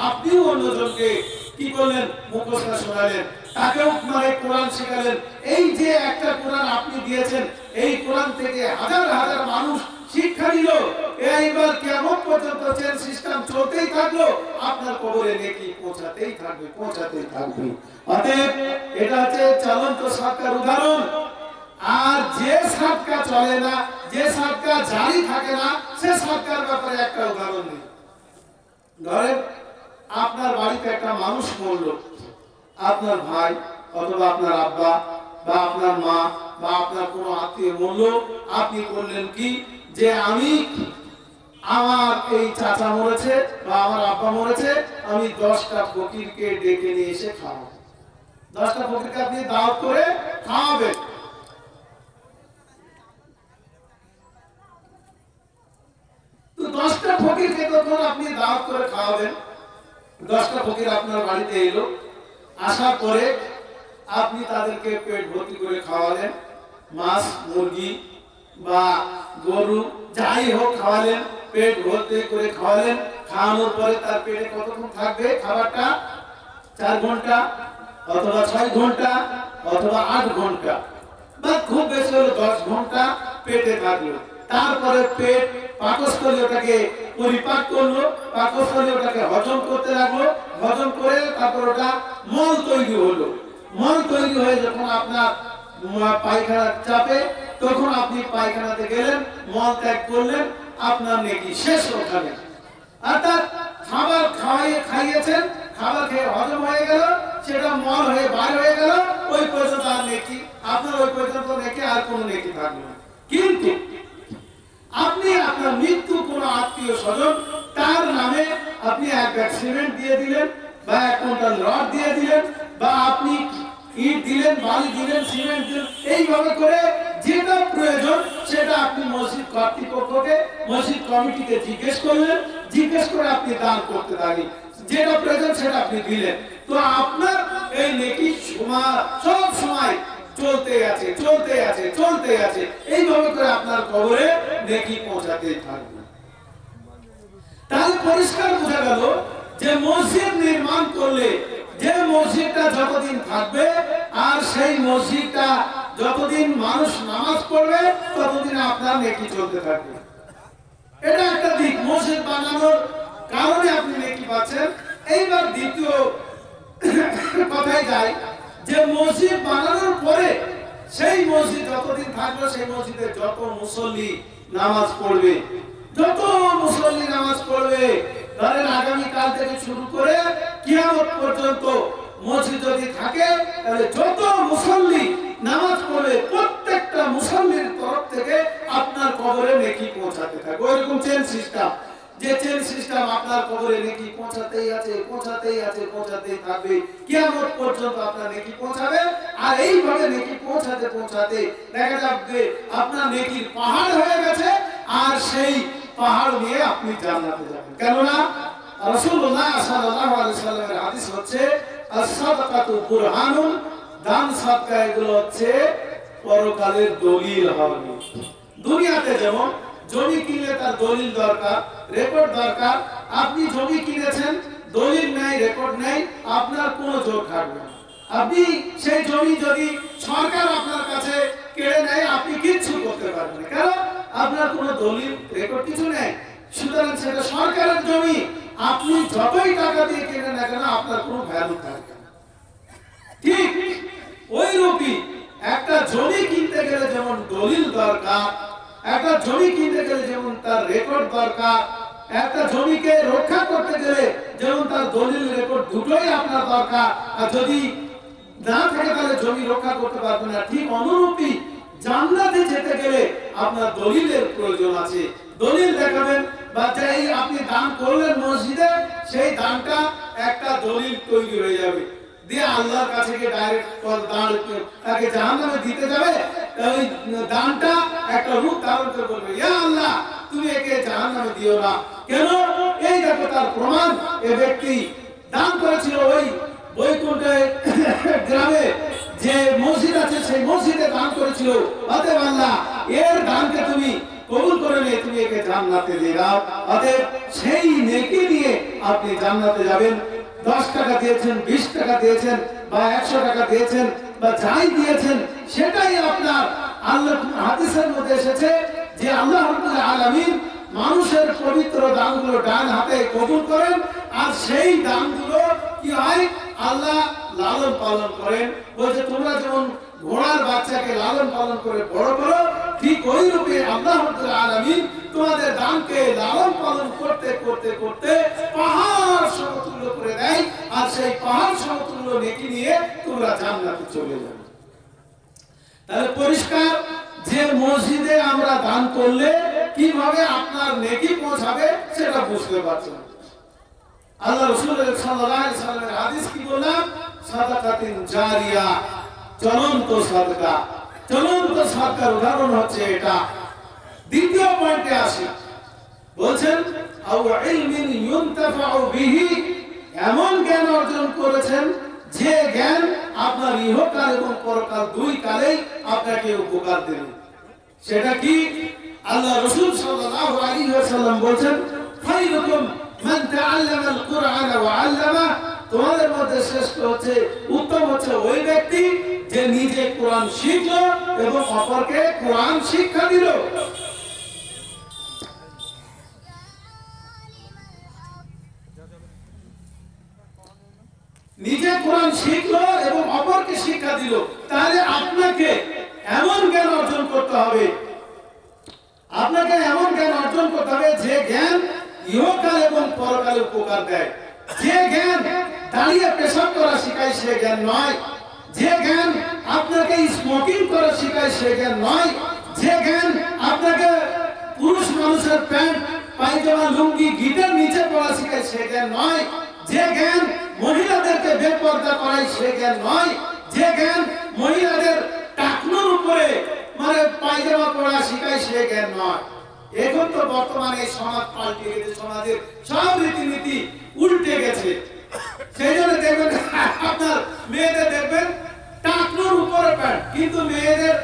[SPEAKER 1] আপনিও অন্যজনকে কি করলেন, মুখস্থ শোনালেন, তাকেও মানে কোরআন শেখালেন। এই যে একটা কোরআন আপনি দিয়েছেন, এই কোরআন থেকে হাজার হাজার মানুষ শিক্ষা নিল, এইবার কিয়ামত পর্যন্ত চেন সিস্টেম চলতেই থাকলো, আপনার কবরে নেকি পৌঁছাতেই থাকবে, পৌঁছাতেই থাকবে। অতএব এটা হচ্ছে চলন্ত সাদকার উদাহরণ। আর যে সাদকা চলে না, যে সাদকা জারি থাকে না, সে সাদকার ব্যাপারে একটা উদাহরণ নেই। ধরেন আপনার বাড়িতে একটা মানুষ মরলো, আপনার ভাই অথবা আপনার আব্বা বা আপনার মা বা আপনার কোনো আত্মীয় মরলো, আপনি করলেন কি, যে আমি আমার এই চাচা মরেছে বা আমার আব্বা মরেছে, আমি 10টা ফকিরকে ডেকে নিয়ে এসে খাওয়াবো। 10টা ফকিরকে আপনি দাওয়াত করে খাওয়াবেন। তো 10টা ফকিরকে যখন আপনি দাওয়াত করে খাওয়াবেন, 10টা ফকির আপনার বাড়িতে এলো, আসার পরে আপনি তাদেরকে পেট ভর্তি করে খাওয়ালেন, মাছ মুরগি বা গরু যাই হোক খাওয়ালেন, পেট ভর্তি করে খাওয়ালেন। খাওয়ানোর পরে তার পেটে কতক্ষণ থাকবে খাবারটা? 4 ঘন্টা অথবা 6 ঘন্টা অথবা 8 ঘন্টা বা খুব বেশি হলে 10 ঘন্টা পেটে থাকলো। তারপরে পেট পাকস্থলী ওটাকে পরিপাক করলো, পাকস্থলী ওটাকে হজম করতে লাগলো, হজম করে তারপর ওটা মল তৈরি হলো। মল তৈরি হয়ে যখন আপনার পায়খানা চাপে, তখন আপনি পায়খানাতে গেলেন, মল ত্যাগ করলেন, আপনার নেকি শেষ ওখানে। অর্থাৎ খাবার খাইয়েছেন, খাবার খেয়ে হজম হয়ে গেল, সেটা মল হয়ে বাইরে হয়ে গেল, ওই পর্যন্ত আর নেকি আপনার, ওই পর্যন্ত নেকি আর কোনো নেকি থাকবে না। কিন্তু আপনি আপনার মৃত্যু কোনো আত্মীয় স্বজন, তার নামে আপনি 1 ব্যাগ সিমেন্ট দিয়ে দিলেন বা 1 কুইন্টাল রড দিয়ে দিলেন, বা আপনি ইট দিলেন, বালি দিলেন, সিমেন্ট দিলেন, এইভাবে করে যেটা প্রয়োজন সেটা আপনি মসজিদ কর্তৃপক্ষকে, মসজিদ কমিটিকে জিজ্ঞেস করলেন, জিজ্ঞেস করে আপনি দান করতে থাকেন, যেটা প্রয়োজন সেটা আপনি দিলেন। তো আপনার এই নেকি সব সময় চলতে আছে, চলতে আছে, চলতে আছে, এইভাবে করে আপনার কবরে নেকি পৌঁছাতে থাকবে। তাহলে পরিষ্কার বোঝা গেল যে মসজিদ নির্মাণ করলে যে মসজিদটা যতদিন থাকবে আর সেই মসজিদটা যতদিন মানুষ নামাজ পড়বে ততদিন আপনার নেকি চলতে থাকবে। এটা একটা দিক, মসজিদ বানানোর কারণে আপনি নেকি পাচ্ছেন। এইবার দ্বিতীয় কথায় যায় যে মসজিদ বানানোর পরে সেই মসজিদ যতদিন থাকবে, সেই মসজিদে যত মুসল্লি নামাজ পড়বে, যত মুসল্লি নামাজ পড়বে, ধরেন আগামী কাল থেকে শুরু করে কিয়ামত পর্যন্ত মসজিদ যদি থাকে, তাহলে যত মুসল্লি নামাজ পড়বে প্রত্যেকটা মুসল্লির তরফ থেকে আপনার কবরে নেকি পৌঁছাতে থাকবে। ওইরকম চেন সিস্টেম, যে চেন সিস্টেম আপনার কবরে নেকি পৌঁছাতেই আছে, পৌঁছাতেই আছে, পৌঁছাতেই থাকবে, কিয়ামত পর্যন্ত আপনার নেকি পৌঁছাবে। আর এইভাবে নেকি পৌঁছাতে পৌঁছাতে দেখা যাবে আপনার নেকির পাহাড় হয়ে গেছে, আর সেই পাহাড় নিয়ে আপনি জান্নাতে যাবেন। কেননা রাসূলুল্লাহ সাল্লাল্লাহু আলাইহি ওয়াসাল্লামের হাদিস হচ্ছে আস-সাদাকাতু বুরহানুন, দান সাদকা এগুলো হচ্ছে পরকালের দলিল হবে। দুনিয়াতে যেমন জমি কিনলে তার দলিল দরকার, রেকর্ড দরকার। আপনি জমি কিনেছেন, দলিল নাই, রেকর্ড নাই, আপনার কোনো যোগ থাকবে না। আপনি সেই জমি যদি সরকার আপনার কাছে কেড়ে নেয়, আপনি কিচ্ছু করতে পারবেন না, কারণ আপনার কোনো দলিল রেকর্ড কিছু নেই। সুতরাং সেটা সরকারের জমি, আপনি যতই টাকা দিয়ে কেনেন না কেন আপনার কোনো ভ্যালু থাকবে না। ঠিক ওই রূপই একটা জমি কিনতে গেলে যেমন দলিল দরকার, একটা জমি কিনতে গেলে যেমন তার রেকর্ড দরকার, একটা জমিকে রক্ষা করতে গেলে যেমন তার দলিল রেকর্ড দুটোই আপনার দরকার। আর যদি না থাকে তাহলে জমি রক্ষা করতে পারবে না। ঠিক অনুরূপই জান্নাতে যেতে গেলে আপনার দলিলের প্রয়োজন আছে। দলিল দেখাবেন, বা যেই আপনি দান করলেন মসজিদে, সেই দানটা একটা দলিল তৈরি হয়ে যাবে, দিয়ে আল্লাহর কাছে গিয়ে ডাইরেক্ট দান তাকে জাহান্নামে দিতে যাবে, ওই দানটা একটা রূপ ধারণ করে বলবে, ইয়া আল্লাহ তুমি একে জাহান্নামে দিও না। কেন? এই দেখো তার প্রমাণ, এই ব্যক্তি দান করেছিল ওই বৈকুণ্ঠে গ্রামে যে মসজিদ আছে, সেই মসজিদে দান করেছিল, অতএব আল্লাহ এর দানকে তুমি কবুল করে নিয়ে তুমি একে জান্নাতে দিয়ে দাও। অতএব সেই নেকি নিয়ে আপনি জান্নাতে যাবেন। 10 টাকা দিয়েছেন, 20 টাকা দিয়েছেন, বা 100 টাকা দিয়েছেন, বা যাই দিয়েছেন, সেটাই আপনার। আল্লাহ হাদিসের মধ্যে এসেছে যে আল্লাহ রাব্বুল আলামিন মানুষের পবিত্র দানগুলো ডান হাতে কবুল করেন, আর সেই দানগুলো কি হয়, আল্লাহ লালন পালন করেন। বলছে তোমরা যেমন ঘোড়ার বাচ্চাকে লালন পালন করে বড় করো, ঠিক ওই রূপে আল্লাহ রাব্বুল আলামিন তোমাদের দানকে লালন পালন করতে করতে করতে পাহাড় সমতুল্য করে দেয়, আর সেই পাহাড় সমতুল্য নেকি নিয়ে তোমরা জান্নাতে চলে যাবে। তাহলে পরিষ্কার যে মসজিদে আমরা দান করলে কিভাবে আপনার নেকি পৌঁছাবে সেটা বুঝতে পারছেন। আল্লাহ রাসূল সাল্লাল্লাহু আলাইহি সাল্লামের হাদিস কি বললাম, সাদাকাতিন জারিয়া, চলন্ত সাদকা। চলন্ত সাদকার উদাহরণ হচ্ছে এটা। দ্বিতীয় পয়েন্টে আসি, বলছেন আও ইলমিন ইউনতাফাউ বিহি, এমন জ্ঞান অর্জন করেছেন যে জ্ঞান আপনার ইহকাল এবং পরকাল দুই কালেই আপনাকে উপকার দেবে। সেটা কি? আল্লাহ রাসূল সাল্লাল্লাহু আলাইহি ওয়াসাল্লাম বলেন, খায়রুকুম মান তাআল্লামাল কুরআন ওয়া আল্লামা, তোমাদের মধ্যে শ্রেষ্ঠ হচ্ছে, উত্তম হচ্ছে ওই ব্যক্তি যে নিজে কোরআন শিখলো এবং অপরকে কোরআন শিক্ষা দিল। নিজে কোরআন শিখলো এবং অপরকে শিক্ষা দিল। তাহলে আপনাকে এমন জ্ঞান অর্জন করতে হবে, আপনাকে এমন জ্ঞান অর্জন করতে হবে যে জ্ঞান ইহকাল এবং পরকালে উপকার দেয়। যে জ্ঞান দাঁড়িয়ে পেশাব করা শিখায় সে জ্ঞান নয়। যে জ্ঞান আপনাকে স্মোকিং করা শিখায় সে জ্ঞান নয়। যে জ্ঞান আপনাকে পুরুষ মানুষের প্যান্ট পায়জামা লুঙ্গি গিটার নিচে পড়া শিখায় সে জ্ঞান নয়। যে জ্ঞান মহিলাদেরকে বেপর্দা করায় সে জ্ঞান নয়। যে জ্ঞান মহিলাদের টাকনুর উপরে মানে পায়জামা পড়া শিখায় সে জ্ঞান নয়। এখন তো বর্তমানে সমাজ পাল্টে গেছে, সমাজের সব রীতিনীতি উল্টে গেছে। সেই জন্য দেখবেন আপনার মেয়েদের দেখবেন টাকনুর উপরে প্যান্ট, কিন্তু মেয়েদের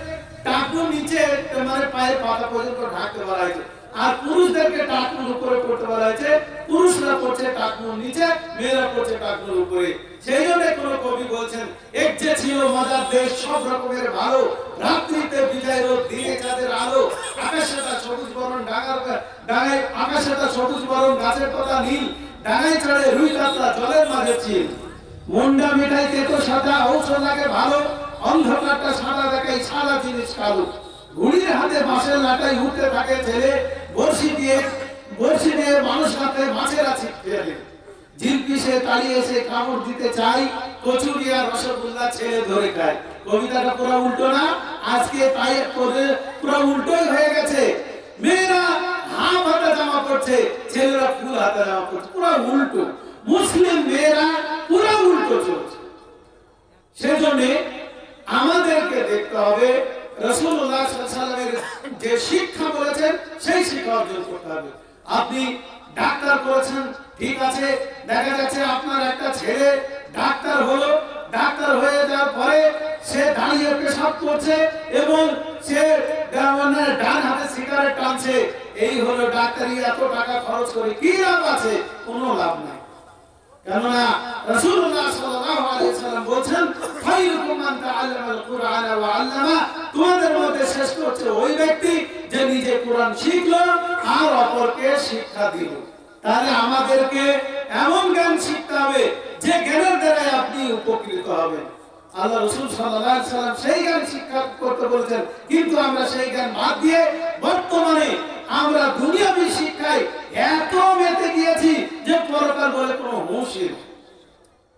[SPEAKER 1] টাকনুর নিচে মানে পায়ের পাতা পর্যন্ত ঢাকতে বলা হয়েছে। আর পুরুষদেরকে টাকনুর উপরে পড়তে বলা হয়েছে। পুরুষরা পড়ছে টাকনুর নিচে, মেয়েরা পড়ছে টাকনুর উপরে। সেই জন্য কোন কবি বলছেন, এক যে ছিল মজার দেশ সব রকমের ভালো, রাত্রিতে বিজয় রোদ দিনে চাঁদের আলো, আকাশটা সবুজ বরণ ডাঙায় আকাশটা সবুজ বরণ গাছের পাতা নীল, ডাঙায় চড়ে রুই কাতলা জলের মাঝে চিল, মুন্ডা মিঠাই তেতো সাদা ঔষধ লাগে ভালো, অন্ধকারটা সাদা দেখাই সাদা জিনিস কালো, ঘুড়ির হাতে বাঁশের লাটাই উঠতে থাকে ছেলে, বর্ষি দিয়ে মানুষ হাতে মাছের আছে ফেলে, জিলপি সে তাড়িয়ে এসে কামড় দিতে চাই, কচুরি আর রসগোল্লা ছেলে ধরে খায়। কবিতাটা পুরো উল্টো না? আজকে তাই পুরো উল্টোই হয়ে গেছে। মেয়েরা হাফ হাতা জামা পড়ছে, ছেলেরা ফুল হাতা জামা পড়ছে, পুরো উল্টো। মুসলিম মেয়েরা পুরো উল্টো চলছে। সেজন্য আমাদেরকে দেখতে হবে রাসূলুল্লাহ সাল্লাল্লাহু আলাইহি ওয়াসাল্লামের যে শিক্ষা বলেছেন সেই শিক্ষা অর্জন করতে হবে। আপনি ডাক্তার করেছেন, ঠিক আছে, দেখা যাচ্ছে আপনার একটা ছেলে ডাক্তার হলো, ডাক্তার হয়ে যাওয়ার পরে সে দাঁড়িয়ে পেশাব করছে এবং সে ডান হাতে সিগারেট টানছে। এই হলো ডাক্তারি, এত টাকা খরচ করে কি লাভ আছে? কোনো লাভ নাই। কেননা রাসূলুল্লাহ সাল্লাল্লাহু আলাইহি ওয়াসাল্লাম বলেছেন, খায়রুকুম মান তাআল্লামাল কুরআন ওয়া আল্লামা, তোমাদের মধ্যে শ্রেষ্ঠ হচ্ছে ওই ব্যক্তি যে নিজে কোরআন শিখলো আর অপরকে শিক্ষা দিল। তাহলে আমাদেরকে এমন জ্ঞান শিখতে হবে যে জ্ঞানের দ্বারা আপনি উপকৃত হবেন। আল্লাহ রাসূল সাল্লাল্লাহু আলাইহি ওয়াসাল্লাম সেই জ্ঞান শিক্ষা করতে বলেছেন, কিন্তু আমরা সেই জ্ঞান বাদ দিয়ে বর্তমানে আমরা দুনিয়াবী শিক্ষায় এত মেতে গিয়েছি যে পরকাল বলে কোনো হুঁশই নেই।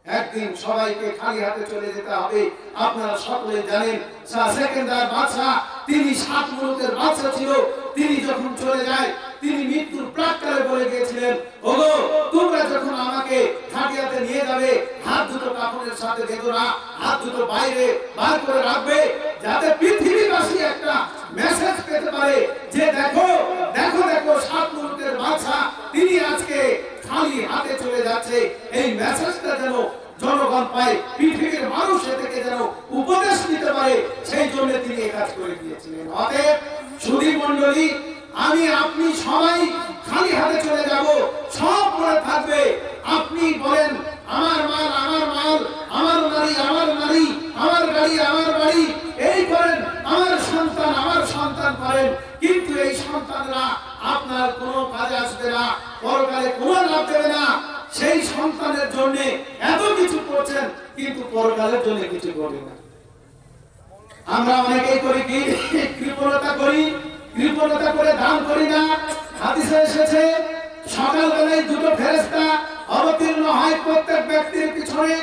[SPEAKER 1] একদিন সবাইকে খালি হাতে চলে যেতে হবে। আপনারা সকলে জানেন শাহ সেকেন্দার বাদশাহ তিনি 7 মুলুকের বাদশা ছিল। তিনি যখন চলে যায়, তিনি মৃত্যুর প্রাক্কালে বলে গিয়েছিলেন, ওগো তোমরা যখন আমাকে খাটিয়াতে নিয়ে যাবে, হাত দুটো কাপড়ের সাথে বেঁধো না, হাত দুটো বাইরে বার করে রাখবে, যাতে পৃথিবীবাসী একটা মেসেজ পেতে পারে যে দেখো দেখো দেখো 7 মুলুকের বাদশা তিনি আজকে খালি হাতে চলে যাচ্ছে। এই মেসেজটা যেন জনগণ পায়, পৃথিবীর মানুষ থেকে যেন উপদেশ নিতে পারে, সেই জন্য তিনি এই কাজ করে দিয়েছিলেন। অতএব সুধী মণ্ডলী, আমি আপনি সবাই খালি হাতে চলে যাব, সব পড়ে থাকবে। আপনি বলেন আমার মাল আমার মাল, আমার নারী আমার নারী, আমার গাড়ি আমার বাড়ি, এই করেন, আমার সন্তান করেন, কিন্তু এই সন্তানরা আপনার কোনো কাজে আসবে না, পরকালে কোনো লাভ দেবে না। সেই সন্তানের জন্য এত কিছু করছেন, কিন্তু পরকালের জন্য কিছু করবেন না। আমরা অনেকেই করি কি, কৃপণতা করি, কৃপণতা করে দান করি না। হাদিসে এসেছে সকালবেলায় 2টো ফেরেশতা অবতীর্ণ হয় প্রত্যেক ব্যক্তির পিছনে,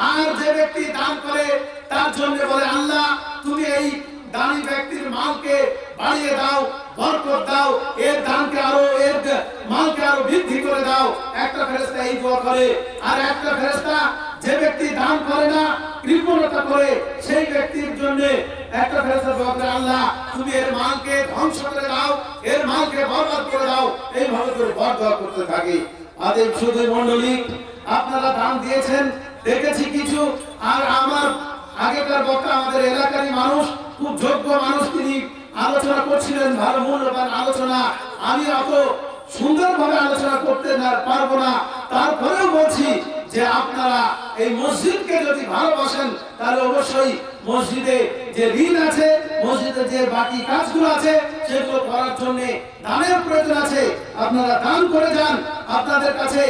[SPEAKER 1] আর যে ব্যক্তি দান করে তার জন্য বলে আল্লাহ তুমি এই দানি ব্যক্তির মালকে বাড়িয়ে দাও, বরকত দাও, এর দানকে আরো, এর মালকে আরো বৃদ্ধি করে দাও। একটা ফেরেশতা এই দোয়া করে। আর একটা ফেরেশতা যে ব্যক্তি দান করে না, কৃপণতা করে, সেই ব্যক্তির জন্য একটা ফেরেশতা দোয়া করে আল্লাহ তুমি এর মালকে ধ্বংস করে দাও, এর মালকে বরবাদ করে দাও। এইভাবে করে বরদোয়া করতে থাকে। আদেব সুধী মণ্ডলী, আপনারা দান দিয়েছেন দেখেছি কিছু। আর আমার আগেকার বক্তা আমাদের এলাকারই মানুষ, খুব যোগ্য মানুষ, তিনি আলোচনা করছিলেন, ভালো মূল্যবান আলোচনা। আমি অত সুন্দরভাবে আলোচনা করতে পারবো না, তারপরেও বলছি যে আপনারা এই মসজিদকে যদি ভালোবাসেন তাহলে অবশ্যই মসজিদে যে ঋণ আছে, মসজিদে যে বাকি কাজগুলো আছে সেগুলো করার জন্য দানের প্রয়োজন আছে। আপনারা দান করে যান। আপনাদের কাছে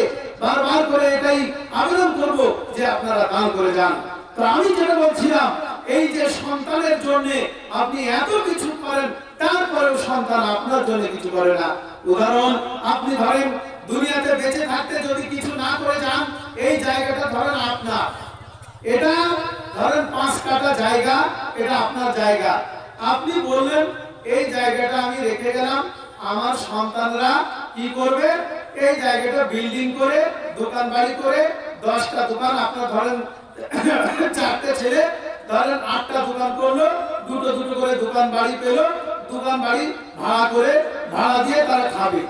[SPEAKER 1] বারবার করে এটাই আবেদন করব যে আপনারা দান করে যান। তো আমি যেটা বলছিলাম, এই যে সন্তানের জন্য আপনি এত কিছু করেন, তারপরেও সন্তান আপনার জন্য কিছু করে না। উদাহরণ, আপনি ধরেন দুনিয়াতে বেঁচে থাকতে যদি কিছু না করে যান, এই জায়গাটা ধরেন আপনার, এটা ধরেন 5 কাঠা জায়গা, এটা আপনার জায়গা। আপনি বললেন এই জায়গাটা আমি রেখে গেলাম, আমার সন্তানরা কি করবে, এই জায়গাটা বিল্ডিং করে, দোকান বাড়ি করে, 10টা দোকান, আপনার ধরেন 4টে ছেলে ধরেন 8টা দোকান করলো, দুটো করে দোকান বাড়ি পেলো, দোকান বাড়ি ভাড়া করে, ভাড়া দিয়ে তারা খাবে।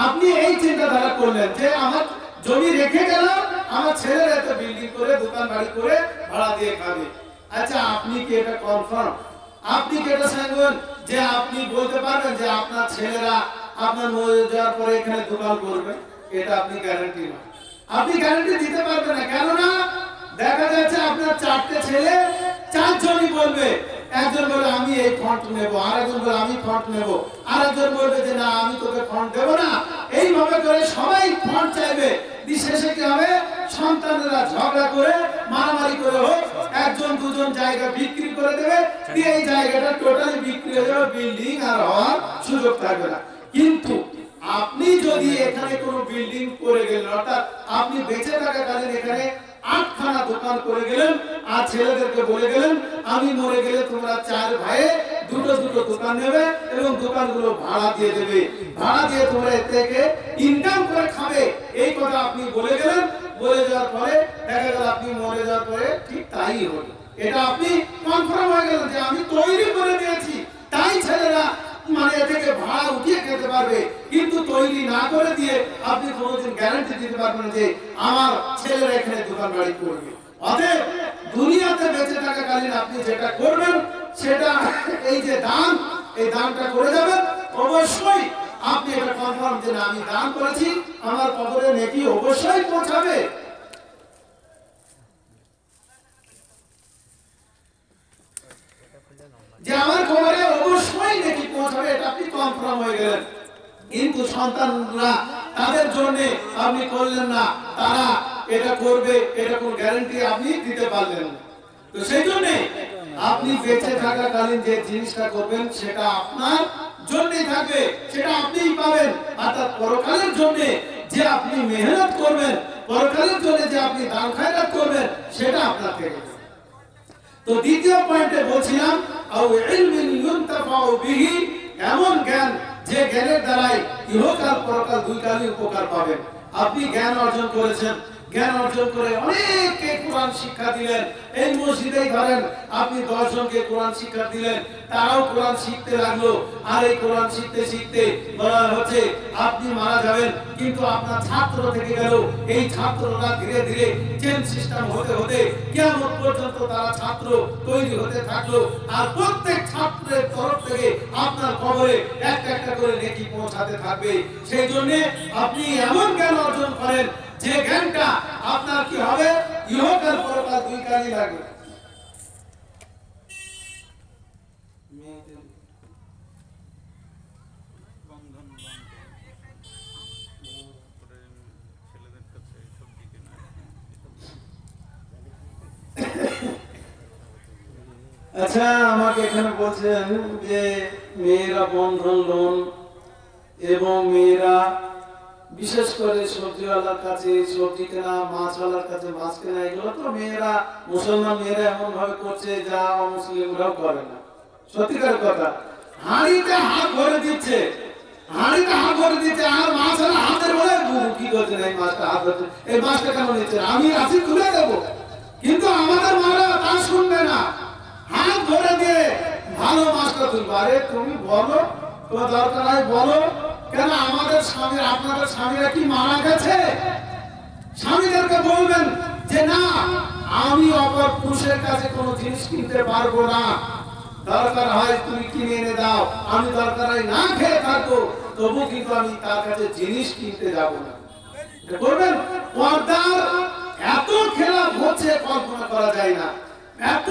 [SPEAKER 1] আপনি এই চিন্তাধারা করলেন যে আমার জমি রেখে গেলাম, আমার ছেলেরা এত বিল্ডিং করে, দোকান বাড়ি করে, ভাড়া দিয়ে খাবে। আচ্ছা, আপনি কি এটা কনফার্ম, আপনি কি এটা সাংগন যে আপনি বলতে পারবেন যে আপনার ছেলেরা আপনার মরে যাওয়ার পরে এখানে দোকান করবে? এটা আপনি গ্যারান্টি না, আপনি গ্যারান্টি দিতে পারবেন না। কেননা দেখা যাচ্ছে আপনার 4টে ছেলে, 4 জনই বলবে, একজন বলে আমি এই ফন্ট নেব, আরেকজন বলে আমি ফন্ট নেব, আরেকজন বলবে যে না আমি তোকে ফন্ট দেব না। এইভাবে করে সবাই ফন্ট চাইবে। শেষে কি হবে, সন্তানেরা ঝগড়া করে, মারামারি করে হোক, 1-2জন জায়গা বিক্রি করে দেবে, দিয়ে এই জায়গাটা টোটালি বিক্রি হয়ে যাবে, বিল্ডিং আর হওয়ার সুযোগ থাকবে না। কিন্তু আপনি যদি এখানে কোনো বিল্ডিং করে গেলেন, অর্থাৎ আপনি বেঁচে থাকাকালীন এখানে 8খানা দোকান করে গেলেন, আর ছেলেদেরকে বলে গেলেন আমি মরে গেলে তোমরা 4 ভাইয়ে দুটো দোকান নেবে এবং দোকানগুলো ভাড়া দিয়ে দেবে, ভাড়া দিয়ে তোমরা এর থেকে ইনকাম করে খাবে, এই কথা আপনি বলে গেলেন। বলে যাওয়ার পরে দেখা গেল আপনি মরে যাওয়ার পরে ঠিক তাই হলো। এটা আপনি কনফার্ম হয়ে গেলেন যে আমি তৈরি করে দিয়েছি, তাই ছেলেরা মানে এ থেকে ভাড়া উঠিয়ে খেতে পারবে। কিন্তু তৈরি না করে দিয়ে আপনি কোনোদিন গ্যারান্টি দিতে পারবেন যে আমার ছেলেরা এখানে দোকান বাড়ি করবে। অতএব দুনিয়াতে বেঁচে থাকাকালীন আপনি যেটা করবেন সেটা এই যে দান, এই দানটা করে যাবেন। অবশ্যই আপনি এটা কনফার্ম যে না আমি দান করেছি, আমার কবরে নেকি অবশ্যই পৌঁছাবে। যে আমার কবরে অবশ্যই নেকি পৌঁছাবে, এটা আপনি কনফার্ম হয়ে গেলেন। কিন্তু সন্তানরা তাদের জন্য আপনি করলেন না, তারা এটা করবে, এটা কোন গ্যারান্টি আপনি দিতে পারলেন না। তো সেই জন্য আপনি বেঁচে থাকাকালীন যে জিনিসটা করবেন সেটা আপনার জন্যই থাকবে, সেটা আপনিই পাবেন। অর্থাৎ পরকালের জন্য যে আপনি মেহনত করবেন, পরকালের জন্য যে আপনি দান খায়রাত করবেন, সেটা আপনার থেকে। তো দ্বিতীয় পয়েন্টে বলছিলাম আও ইলমিন ইউনতাফা ইয়ানফাউ বিহি, এমন জ্ঞান যে জ্ঞানের দ্বারাই ইহকাল পরকাল দুই কালই উপকার পাবেন। আপনি জ্ঞান অর্জন করেছেন, জ্ঞান অর্জন করে অনেককে কোরআন শিক্ষা দিলেন। এই মসজিদেই ধরেন আপনি 10 জনকে কোরআন শিক্ষা দিলেন, তারাও কোরআন শিখতে লাগলো। আর এই কোরআন শিখতে শিখতে বলা হচ্ছে আপনি মারা যাবেন, কিন্তু আপনার ছাত্র থেকে গেল। এই ছাত্ররা ধীরে ধীরে চেন সিস্টেম হতে হতে কিয়ামত পর্যন্ত তারা ছাত্র তৈরি হতে থাকলো। আর প্রত্যেক ছাত্রের তরফ থেকে আপনার কবরে একটা একটা করে নেকি পৌঁছাতে থাকবে। সেই জন্য আপনি এমন জ্ঞান অর্জন করেন যে জ্ঞানটা আপনার কি হবে, ইহকাল পরকাল দুই কালই লাগবে। আচ্ছা, আমাকে এখানে বলছেন যে মেয়েরা বন্ধন লোন এবং মেয়েরা বিশেষ করে সবজিওয়ালার কাছে সবজি কেনা, মাছওয়ালার কাছে মাছ কেনা, এগুলো তো মেয়েরা, মুসলমান মেয়েরা এমন ভাবে করছে যা অমুসলিমরাও করে না। সত্যিকার কথা, হাঁড়িতে হাত ভরে দিচ্ছে, হাঁড়িতে হাত ভরে দিচ্ছে, আর মাছওয়ালা হাতের বলে কি করছেন, এই মাছটা হাত ধরছে, এই মাছটা কেন নিচ্ছে, আমি আছি তুলে দেবো। কিন্তু আমাদের মারা তা শুনবে না, হাত ভরে দিয়ে ভালো মাছটা তুলবো। আরে তুমি বলো, তোমার দরকার হয় বলো, কেন আমাদের স্বামী, আপনাদের স্বামীরা কি মারা গেছে? স্বামীদেরকে বলবেন যে না, আমি অপর পুরুষের কাছে কোনো জিনিস কিনতে পারবো না, দরকার হয় তুমি কিনে এনে দাও, আমি দরকার হয় না খেয়ে থাকবো, তবু কিন্তু আমি তার কাছে জিনিস কিনতে যাব না। বলবেন পর্দার এত খেলা হচ্ছে কল্পনা করা যায় না, এত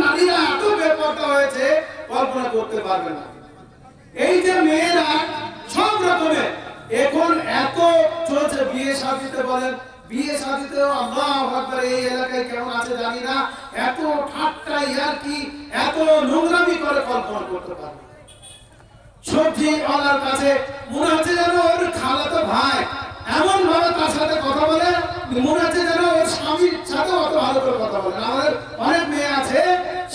[SPEAKER 1] নারীরা এত বেপরদা হয়েছে কল্পনা করতে পারবে না। এই যে মেয়েরা সব রকমের এখন এত চলছে, বিয়ে শাদীতে বলেন, বিয়ে শাদীতেও আল্লাহু আকবার, এই এলাকায় কেমন আছে জানি না, এত ঠাট্টা ইয়ার্কি, এত নোংরামি করে কল্পনা করতে পারবে। সবজি ওয়ালার কাছে মনে হচ্ছে যেন ওর খালাতো ভাই, এমন ভাবে তার সাথে কথা বলে মনে হচ্ছে যেন ওর স্বামীর সাথে অত ভালো করে কথা বলে। আমাদের অনেক মেয়ে আছে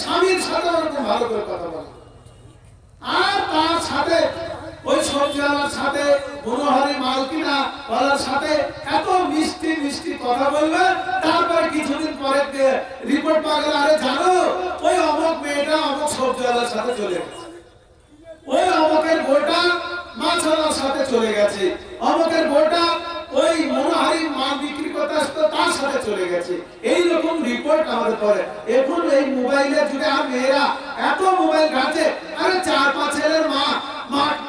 [SPEAKER 1] স্বামীর সাথে ওরকম ভালো করে কথা বলে, আর তার সাথে ওই সবজিওয়ালার সাথে, মনোহারি মালকিনা ওয়ালার সাথে এত মিষ্টি মিষ্টি কথা বলবে। তারপরে কিছুদিন পরে রিপোর্ট পাওয়া গেল, আরে জানো ওই অমুক মেয়েটা অমুক সবজিওয়ালার সাথে চলে গেছে, ওই অমুকের বউটা মাছওয়ালার সাথে চলে গেছে, অমুকের বউটা ওই মনোহারি মাল বিক্রি করতে আসতো তার সাথে চলে গেছে। এইরকম রিপোর্ট আমাদের পরে। এখন এই মোবাইলের যুগে আর মেয়েরা এত মোবাইল ঘাটে, আরে 4-5 ছেলের মা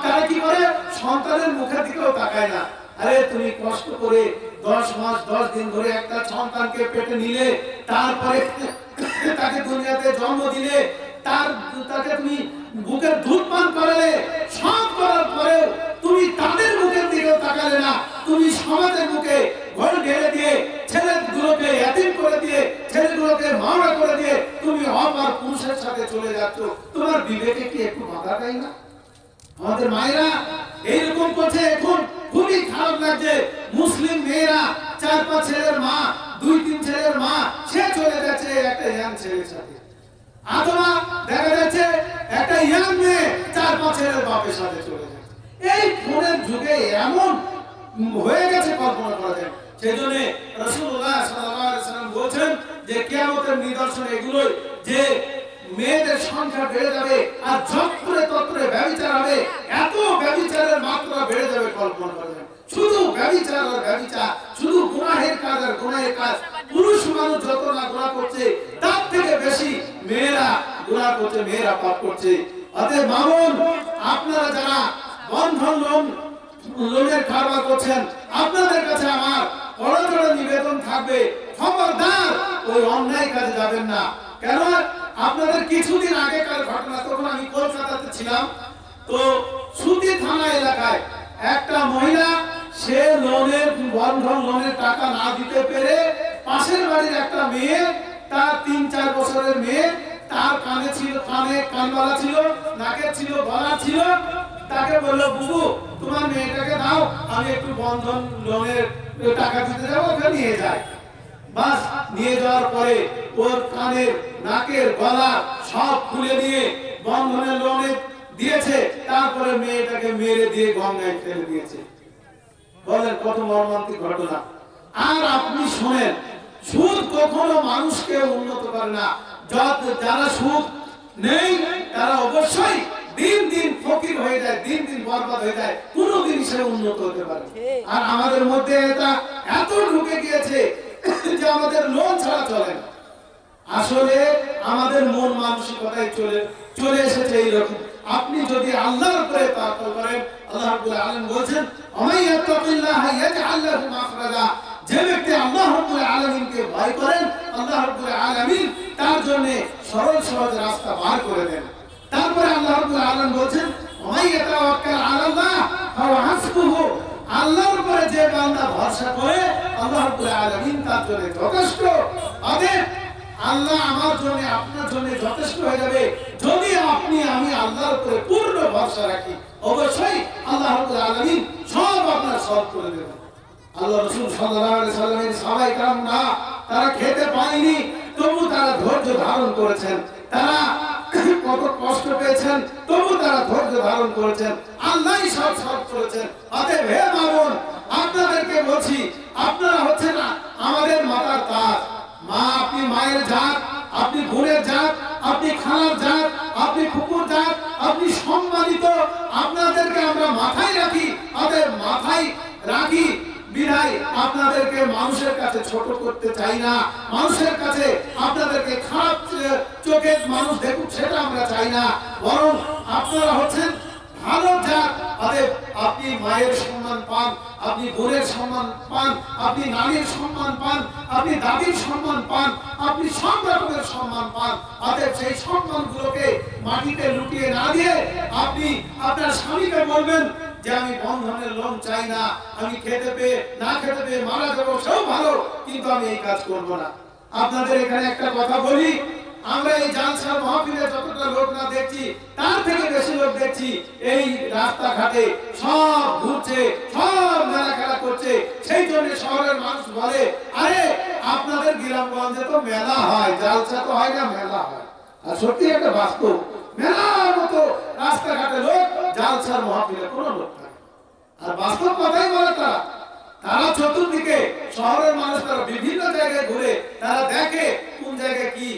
[SPEAKER 1] তারা কি করে, সন্তানের মুখের দিকেও তাকায় না। আরে তুমি কষ্ট করে 10 মাস 10 দিন ধরে একটা সন্তানকে পেটে নিলে, তারপরে তাকে দুনিয়াতে জন্ম দিলে, তাকে তুমি বুকের দুধ পান করালে, সব করার পরেও তুমি তাদের মুখের দিকেও তাকালে না। তুমি সমাজের মুখে ঘর ঢেলে দিয়ে, ছেলেগুলোকে এতিম করে দিয়ে, ছেলেগুলোকে মাওয়া করে দিয়ে তুমি অপর পুরুষের সাথে চলে যাচ্ছ। তোমার বিবেকে কি একটু বাধা দেয় না? আমাদের মায়েরা এইরকম করছে। এখন খুবই খারাপ লাগছে, মুসলিম মেয়েরা 4-5 ছেলের মা, 2-3 ছেলের মা, সে চলে যাচ্ছে একটা ইয়াং ছেলের সাথে। অথবা দেখা যাচ্ছে একটা ইয়াং মেয়ে 4-5 ছেলের বাপের সাথে চলে যাচ্ছে। এই ফোনের যুগে এমন হয়ে গেছে কল্পনা করা যায়। সেজন্য রাসূলুল্লাহ সাল্লাল্লাহু আলাইহি ওয়াসাল্লাম বলেছেন যে কিয়ামতের নিদর্শন এগুলোই, যে মেয়েদের সংখ্যা বেড়ে যাবে আর যত্রে তত্রে ব্যভিচার হবে, এত ব্যভিচারের মাত্রা বেড়ে যাবে কল্পনা করা যায়। শুধু ব্যভিচার আর ব্যভিচার, শুধু গুনাহের কাজ আর গুনাহের কাজ। পুরুষ মানুষ যত না গুনাহ করছে তার থেকে বেশি মেয়েরা গুনাহ করছে, মেয়েরা পাপ করছে। অতএব মামুন, আপনারা যারা বন্ধন লোনের কারবার করছেন, আপনাদের কাছে আমার বড় নিবেদন থাকবে, খবরদার ওই অন্যায় কাজে যাবেন না। কেন, আপনাদের কিছুদিন আগেকার ঘটনা, তখন আমি কলকাতাতে ছিলাম। তো সুতি থানা এলাকায় একটা মহিলা, সে বন্ধন লোনের টাকা না দিতে পেরে পাশের বাড়ির একটা মেয়ে, তার 3-4 বছরের মেয়ে, তার কানে ছিল, কানে কানবালা ছিল, নাকে ছিল, গলা ছিল, তাকে বললো বুবু তোমার মেয়েটাকে দাও, আমি একটু বন্ধন লোনের টাকা দিতে যাবো, ওকে নিয়ে যায়। বাস নিয়ে যাওয়ার পরে ওর কানের, নাকের, গলা সব খুলে দিয়ে বন্ধনের লোনের দিয়েছে, তারপরে মেয়েটাকে মেরে দিয়ে গঙ্গায় ফেলে দিয়েছে। বলেন কত মর্মান্তিক ঘটনা। আর আপনি শুনেন, সুদ কখনো মানুষকে উন্নত করে না। যারা সুদ নেই তারা অবশ্যই দিন দিন ফকির হয়ে যায়, দিন দিন বরবাদ হয়ে যায়, কোনোদিন সে উন্নত হতে পারে। আর আমাদের মধ্যে এটা এত ঢুকে গিয়েছে যে আমাদের লোন ছাড়া চলে না। আসলে আমাদের মন মানসিকতায় চলে এসেছে এইরকম। আপনি যদি আল্লাহর উপরে তাওয়াক্কুল করেন, আল্লাহ রাব্বুল আলামিন বলেন, আমাইয়াত্তাকিল্লাহা ইয়াজআল লাহু মাখরাজা, যে ব্যক্তি আল্লাহ রাব্বুল আলামিনকে ভয় করেন, আল্লাহ রাব্বুল আলামিন তার জন্য সরল সহজ রাস্তা বার করে দেন। তারপরে আল্লাহ রাব্বুল আলামিন বলেন, আমাইয়াতাওয়াক্কাল আলাল্লাহ ফাহুয়া হাসবুহু, আল্লাহর উপরে যে বান্দা ভরসা করে আল্লাহ রাব্বুল আলামিন তার জন্য যথেষ্ট। অতএব আল্লাহ আমার জন্য আপনার জন্য যথেষ্ট হয়ে যাবে যদি আপনি আমি আল্লাহর উপরে পূর্ণ ভরসা রাখি। অবশ্যই আল্লাহ রাব্বুল আলামিন সব আপনার সলভ করে দেবেন। আল্লাহ রাসূল সাল্লাল্লাহু আলাইহি সাল্লামের সাহাবায়ে কেরাম না, তারা খেতে পায়নি, তবু তারা ধৈর্য ধারণ করেছেন। তারা কত কষ্ট পেয়েছেন, তবু তারা ধৈর্য ধারণ করেছেন। আল্লাহই সব সলভ করেছেন। অতএব হে মামুন, আপনাদেরকে বলছি, আপনারা হচ্ছে না আমাদের মাতার তাজ। মা, আপনি মায়ের জাত, আপনি বোনের জাত, আপনি খালার জাত, আপনি ফুপুর জাত, আপনি সম্মানিত। আপনাদেরকে আমরা মাথায় রাখি। অতএব মাথায় রাখি বিধায় আপনাদেরকে মানুষের কাছে ছোট করতে চাই না, মানুষের কাছে আপনাদেরকে খারাপ চোখে মানুষ দেখুক সেটা আমরা চাই না। বরং আপনারা হচ্ছেন ভালো জাত। অতএব আপনি মায়ের সম্মান পান, আপনি বোনের সম্মান পান, আপনি নারীর সম্মান পান, আপনি দাদির সম্মান পান, আপনি সব রকমের সম্মান পান। অতএব সেই সম্মানগুলোকে মাটিতে লুটিয়ে না দিয়ে আপনি আপনার স্বামীকে বলবেন যে আমি বন্ধনের লোন চাই না, আমি খেতে পেয়ে না খেতে পেয়ে মারা যাবো সেও ভালো, কিন্তু আমি এই কাজ করব না। আপনাদের এখানে একটা কথা বলি, আমরা এই জালসার মাহফিলে যতটা লোক না দেখছি, তার থেকে বেশি লোক দেখছি এই রাস্তাঘাটে সব ঘুরছে, সব মেলা খেলা করছে। সেই জন্য শহরের মানুষ বলে, আরে আপনাদের গ্রামগঞ্জে তো মেলা হয়, জালসা তো হয় না, মেলা হয়। আর সত্যি একটা বাস্তব, মেলার মতো রাস্তাঘাটে লোক, জালসার মাহফিলে কোনো লোক থাকে। আর বাস্তব কথাই বলে তারা চতুর্দিকে শহরের মানুষ, তারা বিভিন্ন জায়গায় ঘুরে, তারা দেখে কোন জায়গায় কি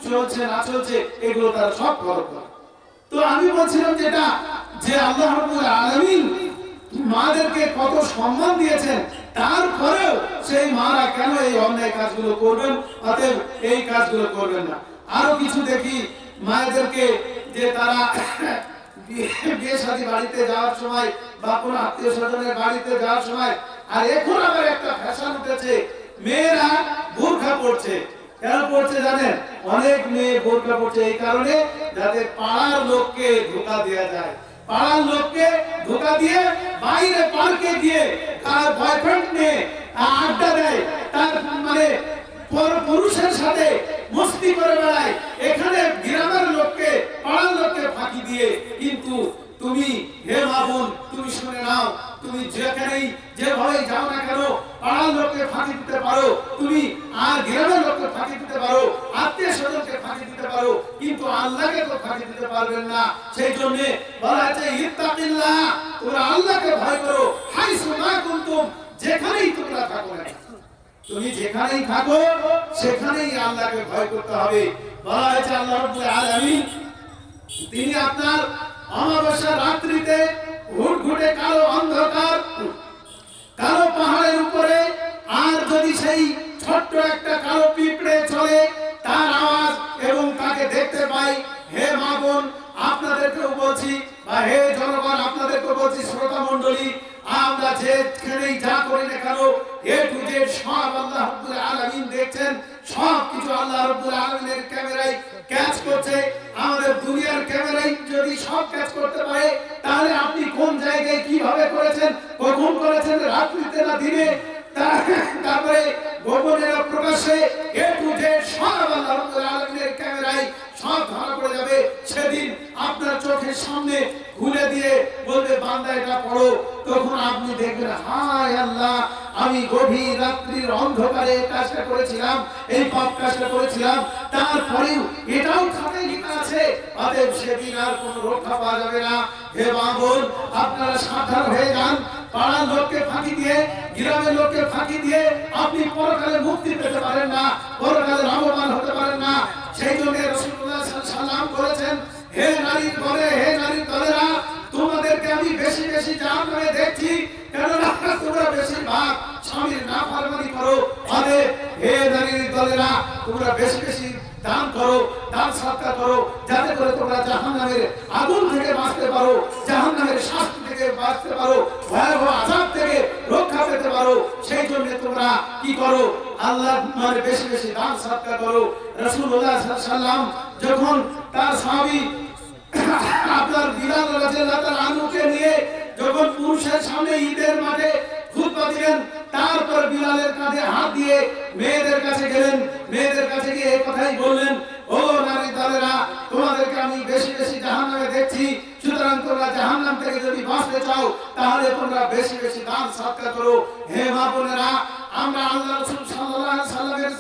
[SPEAKER 1] চলছে না চলছে, এগুলো তারা সব খবর করে। তো আমি বলছিলাম যেটা, যে আল্লাহ রাব্বুল আলামিন মাদেরকে কত সম্মান দিয়েছেন, তারপরেও সেই মারা কেন এই অন্যায় কাজগুলো করবেন? অতএব এই কাজগুলো করবেন না। আরো কিছু দেখি মায়েদেরকে, যে তারা বিয়ে শাদী বাড়িতে যাওয়ার সময় বা কোনো আত্মীয় স্বজনের বাড়িতে যাওয়ার সময়, আর এখন আবার একটা ফ্যাশন উঠেছে, মেয়েরা বোরখা পরছে। কেন পড়ছে জানেন? অনেক মেয়ে বোরকা পড়ছে এই কারণে, যাতে পাড়ার লোককে ধোঁকা দেওয়া যায়। পাড়ার লোককে ধোঁকা দিয়ে বাইরে পার্কে গিয়ে তার বয়ফ্রেন্ড নিয়ে আড্ডা দেয়, তার মানে পুরুষের সাথে মস্তি করে বেড়ায়। এখানে গ্রামের লোককে, পাড়ার লোককে ফাঁকি দিয়ে। কিন্তু তুমি হে মা বোন, তুমি শুনে নাও, তুমি যেখানেই যেভাবে যাও না কেন, পাড়ার লোককে ফাঁকি দিতে পারো তুমি, আর গ্রামের লোককে ফাঁকি দিতে পারো, আত্মীয় স্বজনকে ফাঁকি দিতে পারো, কিন্তু আল্লাহকে তো ফাঁকি দিতে পারবেন না। সেই জন্য বলা আছে, ইত্তাকিল্লাহ, তোমরা আল্লাহকে ভয় করো, হাইসু মা কুনতুম, যেখানেই তোমরা থাকো না, তুমি যেখানেই থাকো সেখানেই আল্লাহকে ভয় করতে হবে। বলা হয়েছে আল্লাহ রাব্বুল আলামিন তিনি আপনার অমাবস্যা রাত্রিতে ঘুটঘুটে কালো অন্ধকার, কালো পাহাড়ের উপরে, আর যদি সেই ছোট্ট একটা কালো পিঁপড়ে চলে, তার আওয়াজ এবং তাকে দেখতে পাই, হে মা বোন আপনাদেরকেও বলছি, বা হে জনগণ আপনাদেরকেও বলছি, শ্রোতা মণ্ডলী, আমরা যেখানেই যা করি না কেন, এ টু জেড সব আল্লাহ রাব্বুল আলামিন দেখছেন। সব কিছু আল্লাহ রাব্বুল আলামিনের ক্যামেরায় ক্যাচ করছে। আমাদের দুনিয়ার ক্যামেরায় যদি সব ক্যাচ করতে পারে, তাহলে আপনি কোন জায়গায় কিভাবে করেছেন, কখন করেছেন, রাত্রিতে না দিনে, তারপরে গোপনে না প্রকাশ্যে, এ টু জেড সব আল্লাহ রাব্বুল আলামিনের ক্যামেরায় সব ধরা পড়ে যাবে। সেদিন আপনার চোখের সামনে খুলে দিয়ে বলবে, বান্দা এটা পড়ো, তখন আপনি দেখবেন, হায় আল্লাহ, আমি গভীর রাত্রির অন্ধকারে কাজটা করেছিলাম, এই পাপ কাজটা করেছিলাম, তারপরেও এটাও খাতায় লেখা আছে। আছে, অতএব সেদিন আর কোনো রক্ষা পাওয়া যাবে না। হে মা বোন, আপনারা সাবধান হয়ে যান। পাড়ার লোককে ফাঁকি দিয়ে, গ্রামের লোককে ফাঁকি দিয়ে আপনি পরকালে মুক্তি পেতে পারেন না, পরকালে লাভবান হতে পারেন না। সেই জন্য রাসূলুল্লাহ সাল্লাল্লাহু আলাইহি ওয়াসাল্লাম বলেছেন, হে নারীর দলে, হে নারীর দলেরা, তোমাদেরকে আমি বেশি বেশি জাহান্নামে দেখছি, কেননা তোমরা বেশিরভাগ স্বামীর নাফরমানি করো। অতএব হে নারীর দলেরা, তোমরা বেশি বেশি দান করো, দান সদকা করো, যাতে করে তোমরা জাহান্নামের আগুন থেকে বাঁচতে পারো, জাহান্নামের শাস্তি থেকে বাঁচতে পারো, ভয়াবহ আযাব থেকে রক্ষা পেতে পারো। সেই জন্য তোমরা কি করো? আল্লাহ মানে বেশি বেশি দান সদকা করো। রাসূলুল্লাহ সাল্লাল্লাহু আলাইহি ওয়াসাল্লাম যখন তার সাহাবী আপনার বিলাল রাদিয়াল্লাহু তাআলা আনহুকে নিয়ে যখন পুরুষের সামনে ঈদের মাঠে খুতবা দিলেন, তারপর বিলালের কাঁধে হাত দিয়ে মেয়েদের কাছে গেলেন, মেয়েদের কাছে গিয়ে এই কথাই বললেন, ও নারী দলেরা, তোমাদেরকে আমি বেশি বেশি জাহান্নামে দেখছি, সুতরাং তোমরা জাহান্নাম থেকে যদি বাঁচতে চাও তাহলে তোমরা বেশি বেশি দান সদকা করো। হে মা বোনেরা, আমরা আল্লাহ রাসূল সাল্লাল্লাহু আলাইহি সাল্লামের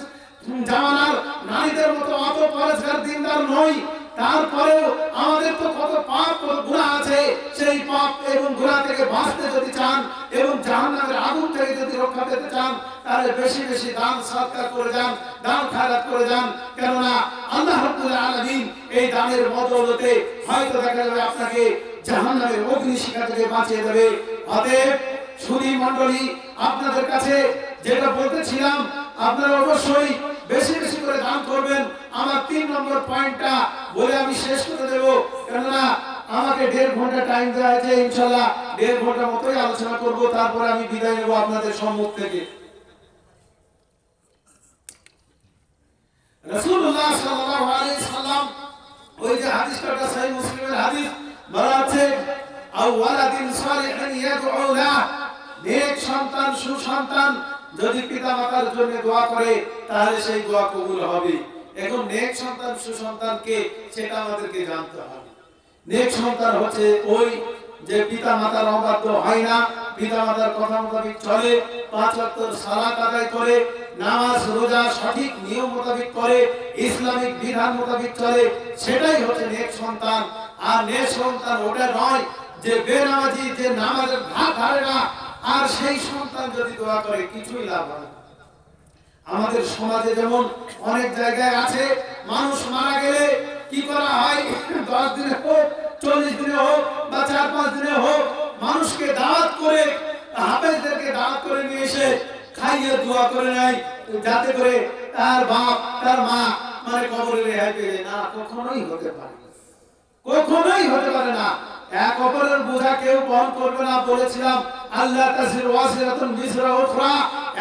[SPEAKER 1] জামানার নারীদের মতো অত পরেশগার দিনদার নই, তারপরেও আমাদের তো কত পাপ কত গুনাহ আছে। সেই পাপ এবং গুনাহ থেকে বাঁচতে যদি চান এবং জাহান্নামের আগুন থেকে যদি রক্ষা পেতে চান, তাহলে বেশি বেশি দান সদকা করে যান, দান খয়রাত করে যান। কেননা আল্লাহ রাব্বুল আলামিন এই দানের বদৌলতে হয়তো দেখা যাবে আপনাকে জাহান্নামের অগ্নিশিখা থেকে বাঁচিয়ে দেবে। অতএব সুধী মণ্ডলী, আপনাদের কাছে যেটা বলতেছিলাম, আপনারা অবশ্যই বেশি বেশি করে দান করবেন। আমার 3 নম্বর পয়েন্টটা বলে আমি শেষ করে দেব, কেননা আমাকে 1.5 ঘন্টা টাইম দেওয়া হয়েছে। ইনশাআল্লাহ 1.5 ঘন্টা মতোই আলোচনা করব, তারপরে আমি বিদায় নেব আপনাদের সম্মুখ থেকে। রাসূলুল্লাহ সাল্লাল্লাহু আলাইহি সাল্লাম ওই যে হাদিসটা সহিহ মুসলিমের হাদিস বলা আছে, আও ওয়ালাদিন সালিহিন ইয়াদউ লা, নেক সন্তান, সুসন্তান যদি পিতামাতার জন্য দোয়া করে তাহলে সেই দোয়া কবুল হবে। এখন নেক সন্তান সুসন্তানকে সেটা আমাদেরকে জানতে হবে। নেক সন্তান হচ্ছে ওই যে পিতামাতার অবাধ্য হয় না, পিতামাতার কথা মোতাবেক চলে, 5 ওয়াক্ত সালাত আদায় করে, নামাজ রোজা সঠিক নিয়ম মোতাবেক করে, ইসলামিক বিধান মোতাবেক চলে, সেটাই হচ্ছে নেক সন্তান। আর নেক সন্তান ওটা নয় যে বেনামাজি, যে নামাজের ধার ধারে না, আর সেই সন্তান যদি দোয়া করে কিছুই লাভ হয় না। আমাদের সমাজে যেমন অনেক জায়গায় আছে, মানুষ মারা গেলে কি করা হয়, 10 দিনে হোক, 40 দিনে হোক বা 4-5 দিনে হোক, মানুষকে দাওয়াত করে, হাফেজদেরকে দাওয়াত করে নিয়ে এসে খাইয়ে দোয়া করে নেয়, যাতে করে তার বাপ তার মা মানে কবরে রেহাই পেয়ে। না, কখনোই হতে পারে না, কখনোই হতে পারে না। এক অপরের বোঝা কেউ বহন করবে না। বলেছিলাম আল্লাহ তাসিরু ওয়াসিরাতুন বিসরা উখরা,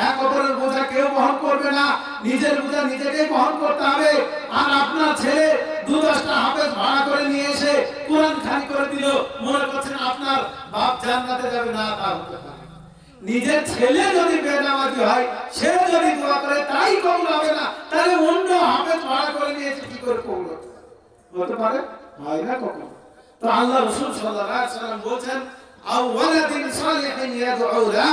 [SPEAKER 1] এক অপরের বোঝা কেউ বহন করবে না, নিজের বোঝা নিজেকেই বহন করতে হবে। আর আপনার ছেলে 2-10টা হাফেজ ভাড়া করে নিয়ে এসে কোরআন খানি করে দিল, মনে করছেন আপনার বাপ জান্নাতে যাবে? না, তা হতে পারে। নিজের ছেলে যদি বেনামাজি হয়, সে যদি দোয়া করে তাই কবুল হবে না, তাহলে অন্য হাফেজ ভাড়া করে নিয়ে এসে কি করে কবুল হতে পারে? হয় না কখনো। তো আল্লাহ রাসূল সাল্লাল্লাহু আলাইহি ওয়াসাল্লাম বলেন, আও ওয়ালাদিন সালিহিন ইয়াদউ লা,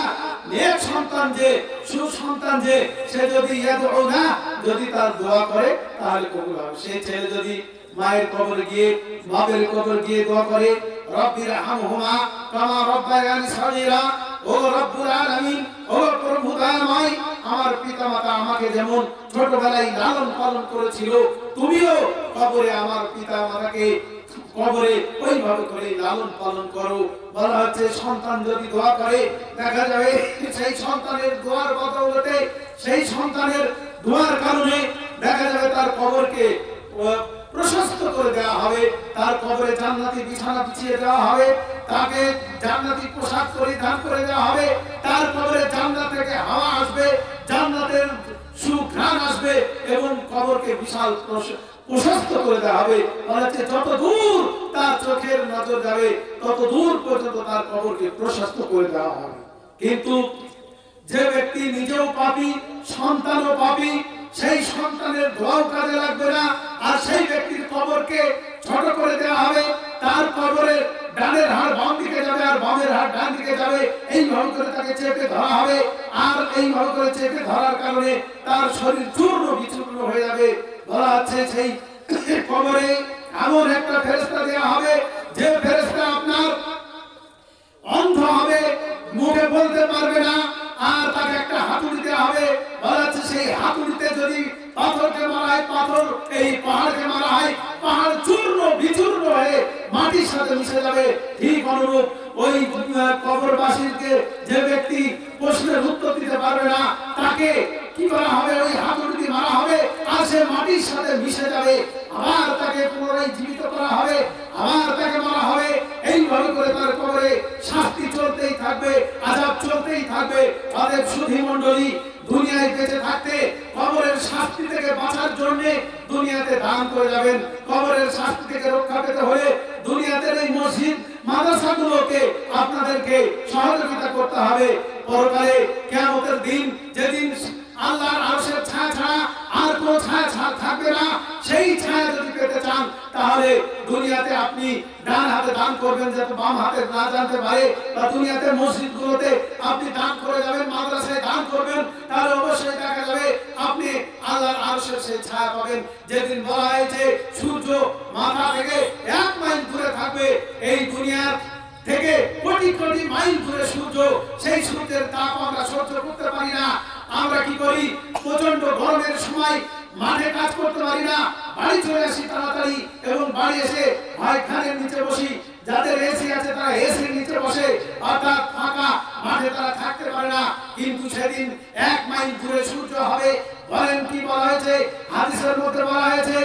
[SPEAKER 1] নেক সন্তান যে, সুসন্তান যে, সে যদি ইয়াদউ লা, যদি তার দোয়া করে তাহলে কবুল হবে। সেই ছেলে যদি মায়ের কবরে গিয়ে, বাবার কবরে গিয়ে দোয়া করে, রব্বির হামহুমা কামা রব্বায়ানি সগীরা, ও রব্বুল আলামিন, ও প্রভু দয়াময়, আমার পিতামাতা আমাকে যেমন ছোটবেলায় লালন পালন করেছিল, তুমিও কবরে আমার পিতামাতাকে কবরে ওইভাবে করে লালন পালন করো। বলা হচ্ছে সন্তান যদি দোয়া করে, দেখা যাবে সেই সন্তানের দোয়ার বদৌলতে, সেই সন্তানের দোয়ার কারণে দেখা যাবে তার কবরকে প্রশস্ত করে দেওয়া হবে, তার কবরে জান্নাতি বিছানা বিছিয়ে দেওয়া হবে, তাকে জান্নাতি পোশাক পরিধান করে দেওয়া হবে, তার কবরে জান্নাত থেকে হাওয়া আসবে, জান্নাতের সুঘ্রাণ আসবে এবং কবরকে বিশাল প্রশস্ত করে দেওয়া হবে। বলেছে যত দূর তার চোখের নজর যাবে তত দূর পর্যন্ত তার কবরকে প্রশস্ত করে দেওয়া হবে। কিন্তু যে ব্যক্তি নিজেও পাপী, সন্তানও পাপী, সেই সন্তানের দোয়াও কাজে লাগবে না, আর সেই ব্যক্তির কবরকে ছোট করে দেওয়া হবে, তার কবরে ডানের হাড় বাম দিকে যাবে আর বামের হাড় ডান দিকে যাবে, এইভাবে করে তাকে চেপে ধরা হবে। আর এইভাবে করে চেপে ধরার কারণে তার শরীর চূর্ণ বিচূর্ণ হয়ে যাবে। বলা হচ্ছে সেই কবরে এমন একটা ফেরেশতা দেওয়া হবে যে ফেরেশতা আপনার অন্ধ হবে, মুখে বলতে পারবে না, আর তাকে একটা হাতুড়ি দেওয়া হবে, বলা হচ্ছে সেই হাতুড়িতে যদি পাথরকে মারা হয়, পাথর এই পাহাড়কে মারা হয়, পাহাড় চূর্ণ বিচূর্ণ হয়ে মাটির সাথে মিশে যাবে। ঠিক অনুরূপ ওই কবরবাসীকে যে ব্যক্তি প্রশ্নের উত্তর দিতে পারবে না, তাকে কি করা হবে? ওই হাতুড়ি দিয়ে মারা হবে, আর সে মাটির সাথে মিশে যাবে। আবার তাকে পুনরায় জীবিত করা হবে, আবার তাকে মারা হবে। এইভাবে করে তার কবরে শাস্তি চলতেই থাকবে, আযাব চলতেই থাকবে। অতএব সুধী মণ্ডলী, দুনিয়ায় বেঁচে থাকতে কবরের শাস্তি থেকে বাঁচার জন্য দুনিয়াতে দান করে যাবেন। কবরের শাস্তি থেকে রক্ষা পেতে হলে দুনিয়াতে এই মসজিদ মাদ্রাসাগুলোকে আপনাদেরকে সহযোগিতা করতে হবে। পরকালে কিয়ামতের দিন, যেদিন আল্লাহর আরশের ছায়া ছাড়া আর কোনো ছায়া থাকবে না, সেই ছায়া যদি পেতে চান তাহলে দুনিয়াতে আপনি ডান হাতে দান করবেন যাতে বাম হাতে না জানতে পারে, বা দুনিয়াতে মসজিদগুলোতে আপনি দান করে যাবেন, মাদ্রাসায় দান করবেন, তাহলে অবশ্যই দেখা যাবে আপনি আল্লাহর আরশের সেই ছায়া পাবেন। যেদিন বলা হয়েছে সূর্য মাথা থেকে 1 মাইল দূরে থাকবে, এই দুনিয়ার থেকে কোটি কোটি মাইল দূরে সূর্য, সেই সূর্যের তাপ আমরা সহ্য করতে পারি না। আমরা কি করি? প্রচন্ড গরমের সময় মাঠে কাজ করতে পারি না, বাড়ি চলে আসি তাড়াতাড়ি, এবং বাড়ি এসে হয় ফ্যানের নিচে বসি, যাদের এসি আছে তারা এসির নিচে বসে, অর্থাৎ ফাঁকা মাঠে তারা থাকতে পারে না। কিন্তু সেদিন 1 মাইল দূরে সূর্য হবে। বলেন কি বলা হয়েছে? হাদিসের মধ্যে বলা হয়েছে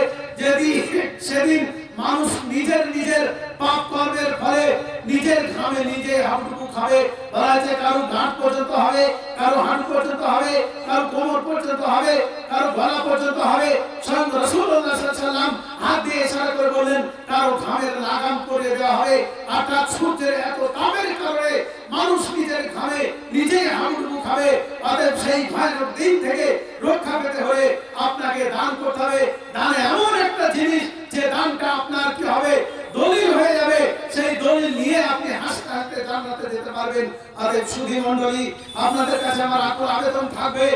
[SPEAKER 1] সেদিন মানুষ নিজের পাপ কর্মের ফলে নিজের ঘামে নিজে হাঁটুকু খাবে। বলা হয়েছে কারো গাঁট পর্যন্ত হবে, কারো হাঁটু পর্যন্ত হবে, কারো কোমর পর্যন্ত হবে, কারো গলা পর্যন্ত হবে। স্বয়ং রাসূলুল্লাহ সাল্লাল্লাহু আলাইহি ওয়াসাল্লাম হাত দিয়ে ইশারা করে বললেন কারো ঘামের লাগাম করে দেওয়া হবে। অর্থাৎ সূর্যের এত তাপের কারণে মানুষ নিজের ঘামে নিজেই হাঁটুকু খাবে। অতএব সেই ভয়ানক দিন থেকে রক্ষা পেতে হলে আপনাকে দান করতে হবে। দান এমন একটা জিনিস যে দানটা আপনার কি হবে? দলিল হয়ে যাবে। সেই দলিল নিয়ে আপনি হাসতে হাসতে জান্নাতে যেতে পারবেন। অতএব সুধী মণ্ডলী, আপনাদের কাছে আমার আকুল আবেদন থাকবে,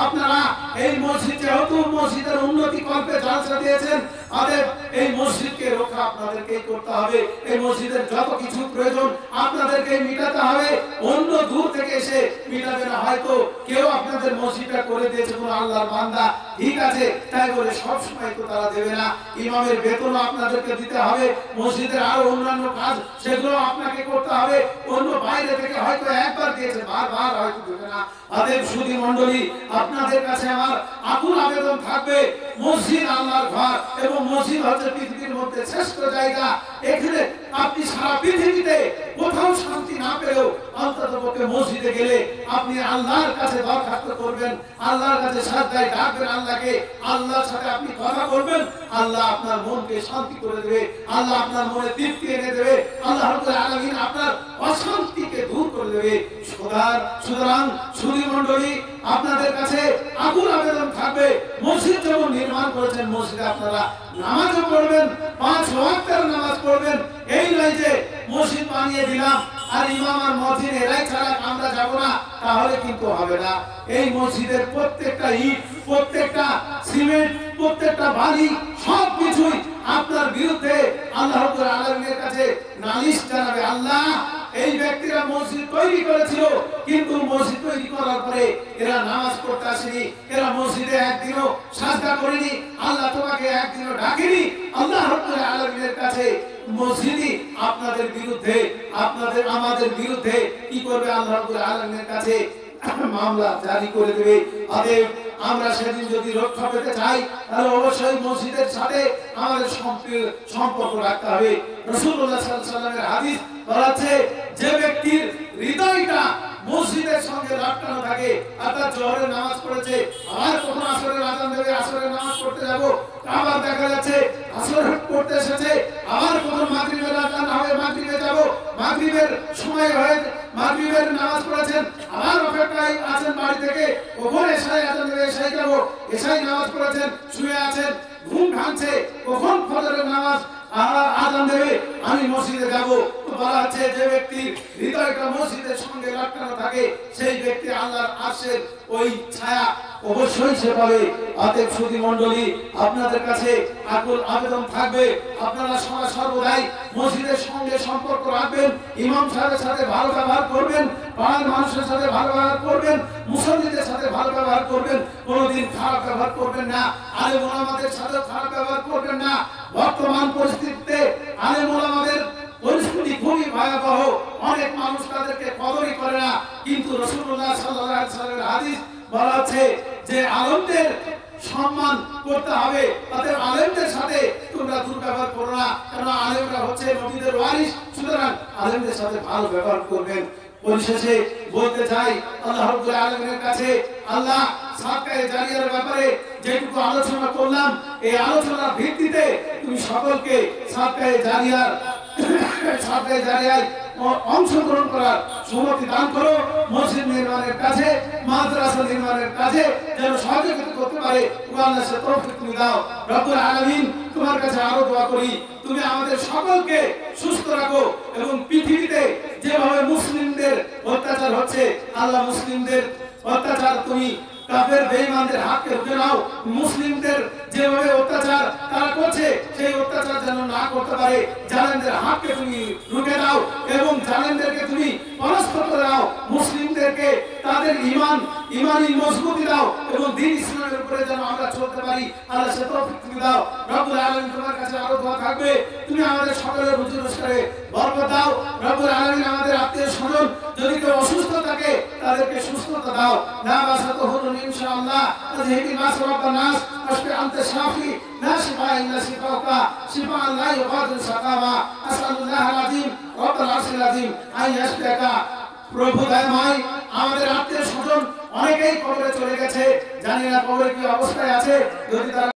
[SPEAKER 1] আপনারা এই মসজিদ, যেহেতু মসজিদের উন্নতি কল্পে জালসা দিয়েছেন, অতএব এই মসজিদকে রক্ষা আপনাদেরকেই করতে হবে। এই মসজিদের যত কিছু প্রয়োজন আপনাদেরকে মিটাতে হবে। অন্য দূর থেকে এসে মিটাবে না। হয়তো কেউ আপনাদের মসজিদটা করে দিয়েছে কোন আল্লাহর বান্দা, ঠিক আছে, তাই বলে সব সময় তো তারা দেবে না। ইমামের বেতনও আপনাদেরকে দিতে হবে, মসজিদের আরো অন্যান্য কাজ সেগুলো আপনাকে করতে হবে। অন্য বাইরে থেকে হয়তো একবার দিয়েছে, বারবার হয়তো দেবে না। অতএব সুধী মণ্ডলী, আপনাদের কাছে আমার আকুল আবেদন থাকবে, মসজিদ আল্লাহর ঘর, এবং মসজিদ হচ্ছে পৃথিবীর মধ্যে শ্রেষ্ঠ জায়গা। এখানে আপনি সারা পৃথিবীতে কোথাও শান্তি না পেলেও অন্ততপক্ষে মসজিদে গেলে আপনি আল্লাহর কাছে দরখাস্ত করবেন, আল্লাহর কাছে সাজদায় ডাকবেন আল্লাহকে, আল্লাহর সাথে আপনি কথা বলবেন, আল্লাহ আপনার মনকে শান্তি করে দেবে, আল্লাহ আপনার মনে তৃপ্তি এনে দেবে, আল্লাহ রাব্বুল আলামিন আপনার অশান্তিকে দূর করে দেবে। সুতরাং সুধী মণ্ডলী, আপনাদের কাছে আকুল আবেদন থাকবে, মসজিদ যেমন নির্মাণ করেছেন মসজিদে আপনারা নামাজও পড়বেন, 5 ওয়াক্তের নামাজ পড়বেন। এই নয় যে মসজিদ বানিয়ে দিলাম আর ইমাম আর মুয়াজ্জিন এরাই ছাড়া আমরা যাব না, তাহলে কিন্তু হবে না। এই মসজিদের প্রত্যেকটা ইট, প্রত্যেকটা সিমেন্ট, প্রত্যেকটা বালি সব কিছুই আপনার বিরুদ্ধে আল্লাহ রাব্বুল আলামিনের কাছে নালিশ জানাবে। আল্লাহ, এই ব্যক্তিরা মসজিদ তৈরি করেছিল, কিন্তু মসজিদ তৈরি করার পরে এরা নামাজ পড়তে আসেনি, এরা মসজিদে একদিনও সাজদা করেনি, আল্লাহ তোমাকে একদিনও ডাকেনি। আল্লাহ রাব্বুল আলামিনের কাছে মসজিদই আপনাদের বিরুদ্ধে, আমাদের বিরুদ্ধে কি করবে? আল্লাহ রাব্বুল আলামিনের কাছে মামলা জারি করে দেবে। অতএব আমরা সেদিন যদি রক্ষা পেতে চাই তাহলে অবশ্যই মসজিদের সাথে আমাদের সম্পর্ক রাখতে হবে। রাসূলুল্লাহ সাল্লাল্লাহু আলাইহি ওয়াসাল্লামের হাদিস বলেছে, যে ব্যক্তির হৃদয়টা মসজিদের সঙ্গে লাগানো থাকে, অর্থাৎ জোহরের নামাজ পড়েছে, আবার কখন আসরের আযান দেবে, আসরের নামাজ পড়তে যাব, আবার দেখা যাচ্ছে আসর পড়তে এসেছে, আবার কখন মাগরিবের আযান হবে, মাগরিবে যাব, মাগরিবের সময় হয়ে মাগরিবের নামাজ পড়েছেন, আবার অপেক্ষায় আছেন বাড়ি থেকে, কখন এশায় আযান দেবে, এশায় যাব, এশায় নামাজ পড়েছেন, শুয়ে আছেন, ঘুম ভাঙছে, কখন ফজরের নামাজ আযান দেবে, আমি মসজিদে যাব। তো বলা আছে যে ব্যক্তির হৃদয়টা মসজিদের সঙ্গে লাগানো থাকে সেই ব্যক্তি আল্লাহর আরশের ওই ছায়া অবশ্যই সে পাবে। অতএব সুধী মণ্ডলী, আপনাদের কাছে আকুল আবেদন থাকবে, আপনারা সর্বদাই মসজিদের সঙ্গে সম্পর্ক রাখবেন, ইমাম সাহেবের সাথে ভালো ব্যবহার করবেন, পাড়ার মানুষের সাথে ভালো ব্যবহার করবেন, মুসল্লিদের সাথে ভালো ব্যবহার করবেন, কোনোদিন খারাপ ব্যবহার করবেন না। আলেম ওলামাদের সাথে খারাপ ব্যবহার করবেন না। বর্তমান পরিস্থিতিতে আলেম ওলামাদের পরিস্থিতি খুবই ভয়াবহ, অনেক মানুষ তাদেরকে কদরই করে না। কিন্তু রাসূলুল্লাহ সাল্লাল্লাহু আলাইহি ওয়াসাল্লামের হাদিস বলা আছে যে আলেমদের সম্মান করতে হবে, তাদের আলেমদের সাথে তোমরা দুর্ব্যবহার করো না, কারণ আলেমরা হচ্ছে নবীদের ওয়ারিস, সুতরাং আলেমদের সাথে ভালো ব্যবহার করবেন। পরিশেষে বলতে চাই আল্লাহ রাব্বুল আলামিনের কাছে, আল্লাহ সাদকায়ে জারিয়ার ব্যাপারে যেটুকু আলোচনা করলাম, এই আলোচনার ভিত্তিতে তুমি সকলকে সাদকায়ে জারিয়ায় অংশগ্রহণ করার সুমতি দান করো। মসজিদ নির্মাণের কাছে, মাদ্রাসা নির্মাণের কাছে যেন সহযোগিতা করতে পারে আল্লাহ সে তৌফিক তুমি দাও। রব্বুল আলামিন, তোমার কাছে আরো দোয়া করি তুমি আমাদের সকলকে সুস্থ রাখো এবং পৃথিবীতে যেভাবে মুসলিমদের অত্যাচার হচ্ছে, আল্লাহ মুসলিমদের অত্যাচার তুমি কাফের বেঈমানদের হাতকে রুখে নাও। মুসলিমদের যেভাবে অত্যাচার তারা করছে সেই অত্যাচার যেন না করতে পারে, জালেমদের হাতকে তুমি রুখে দাও এবং জালেমদেরকে তুমি পরাস্ত করে দাও। মুসলিমদেরকে তাদের ইমানি মজবুতি দাও এবং দ্বীন ইসলামের উপরে যেন আমরা চলতে পারি, আল্লাহ সে তৌফিক তুমি দাও। রব্বুল আলামিন, তোমার কাছে আরো দোয়া থাকবে তুমি আমাদের সকলের রুজি রোজগারে বরকত দাও। রব্বুল আলামিন, আমাদের আত্মীয় স্বজন যদি কেউ অসুস্থ থাকে তাদেরকে সুস্থতা দাও। না বাসাতো হুরুন ইনশাআল্লাহ, আযহিবি মাস রাব্বান নাস আশফি আনতা শাফি লা শিফা ইল্লা শিফাউকা শিফাআন লা ইউগাদিরু সাকামা আসআলুল্লাহল আযীম রাব্বাল আরশিল আযীম আন ইয়াশফিয়াকা। প্রভু দয়াময়, আমাদের আত্মীয় স্বজন অনেকেই কবরে চলে গেছে, জানি না কবরে কি অবস্থায় আছে, যদি তারা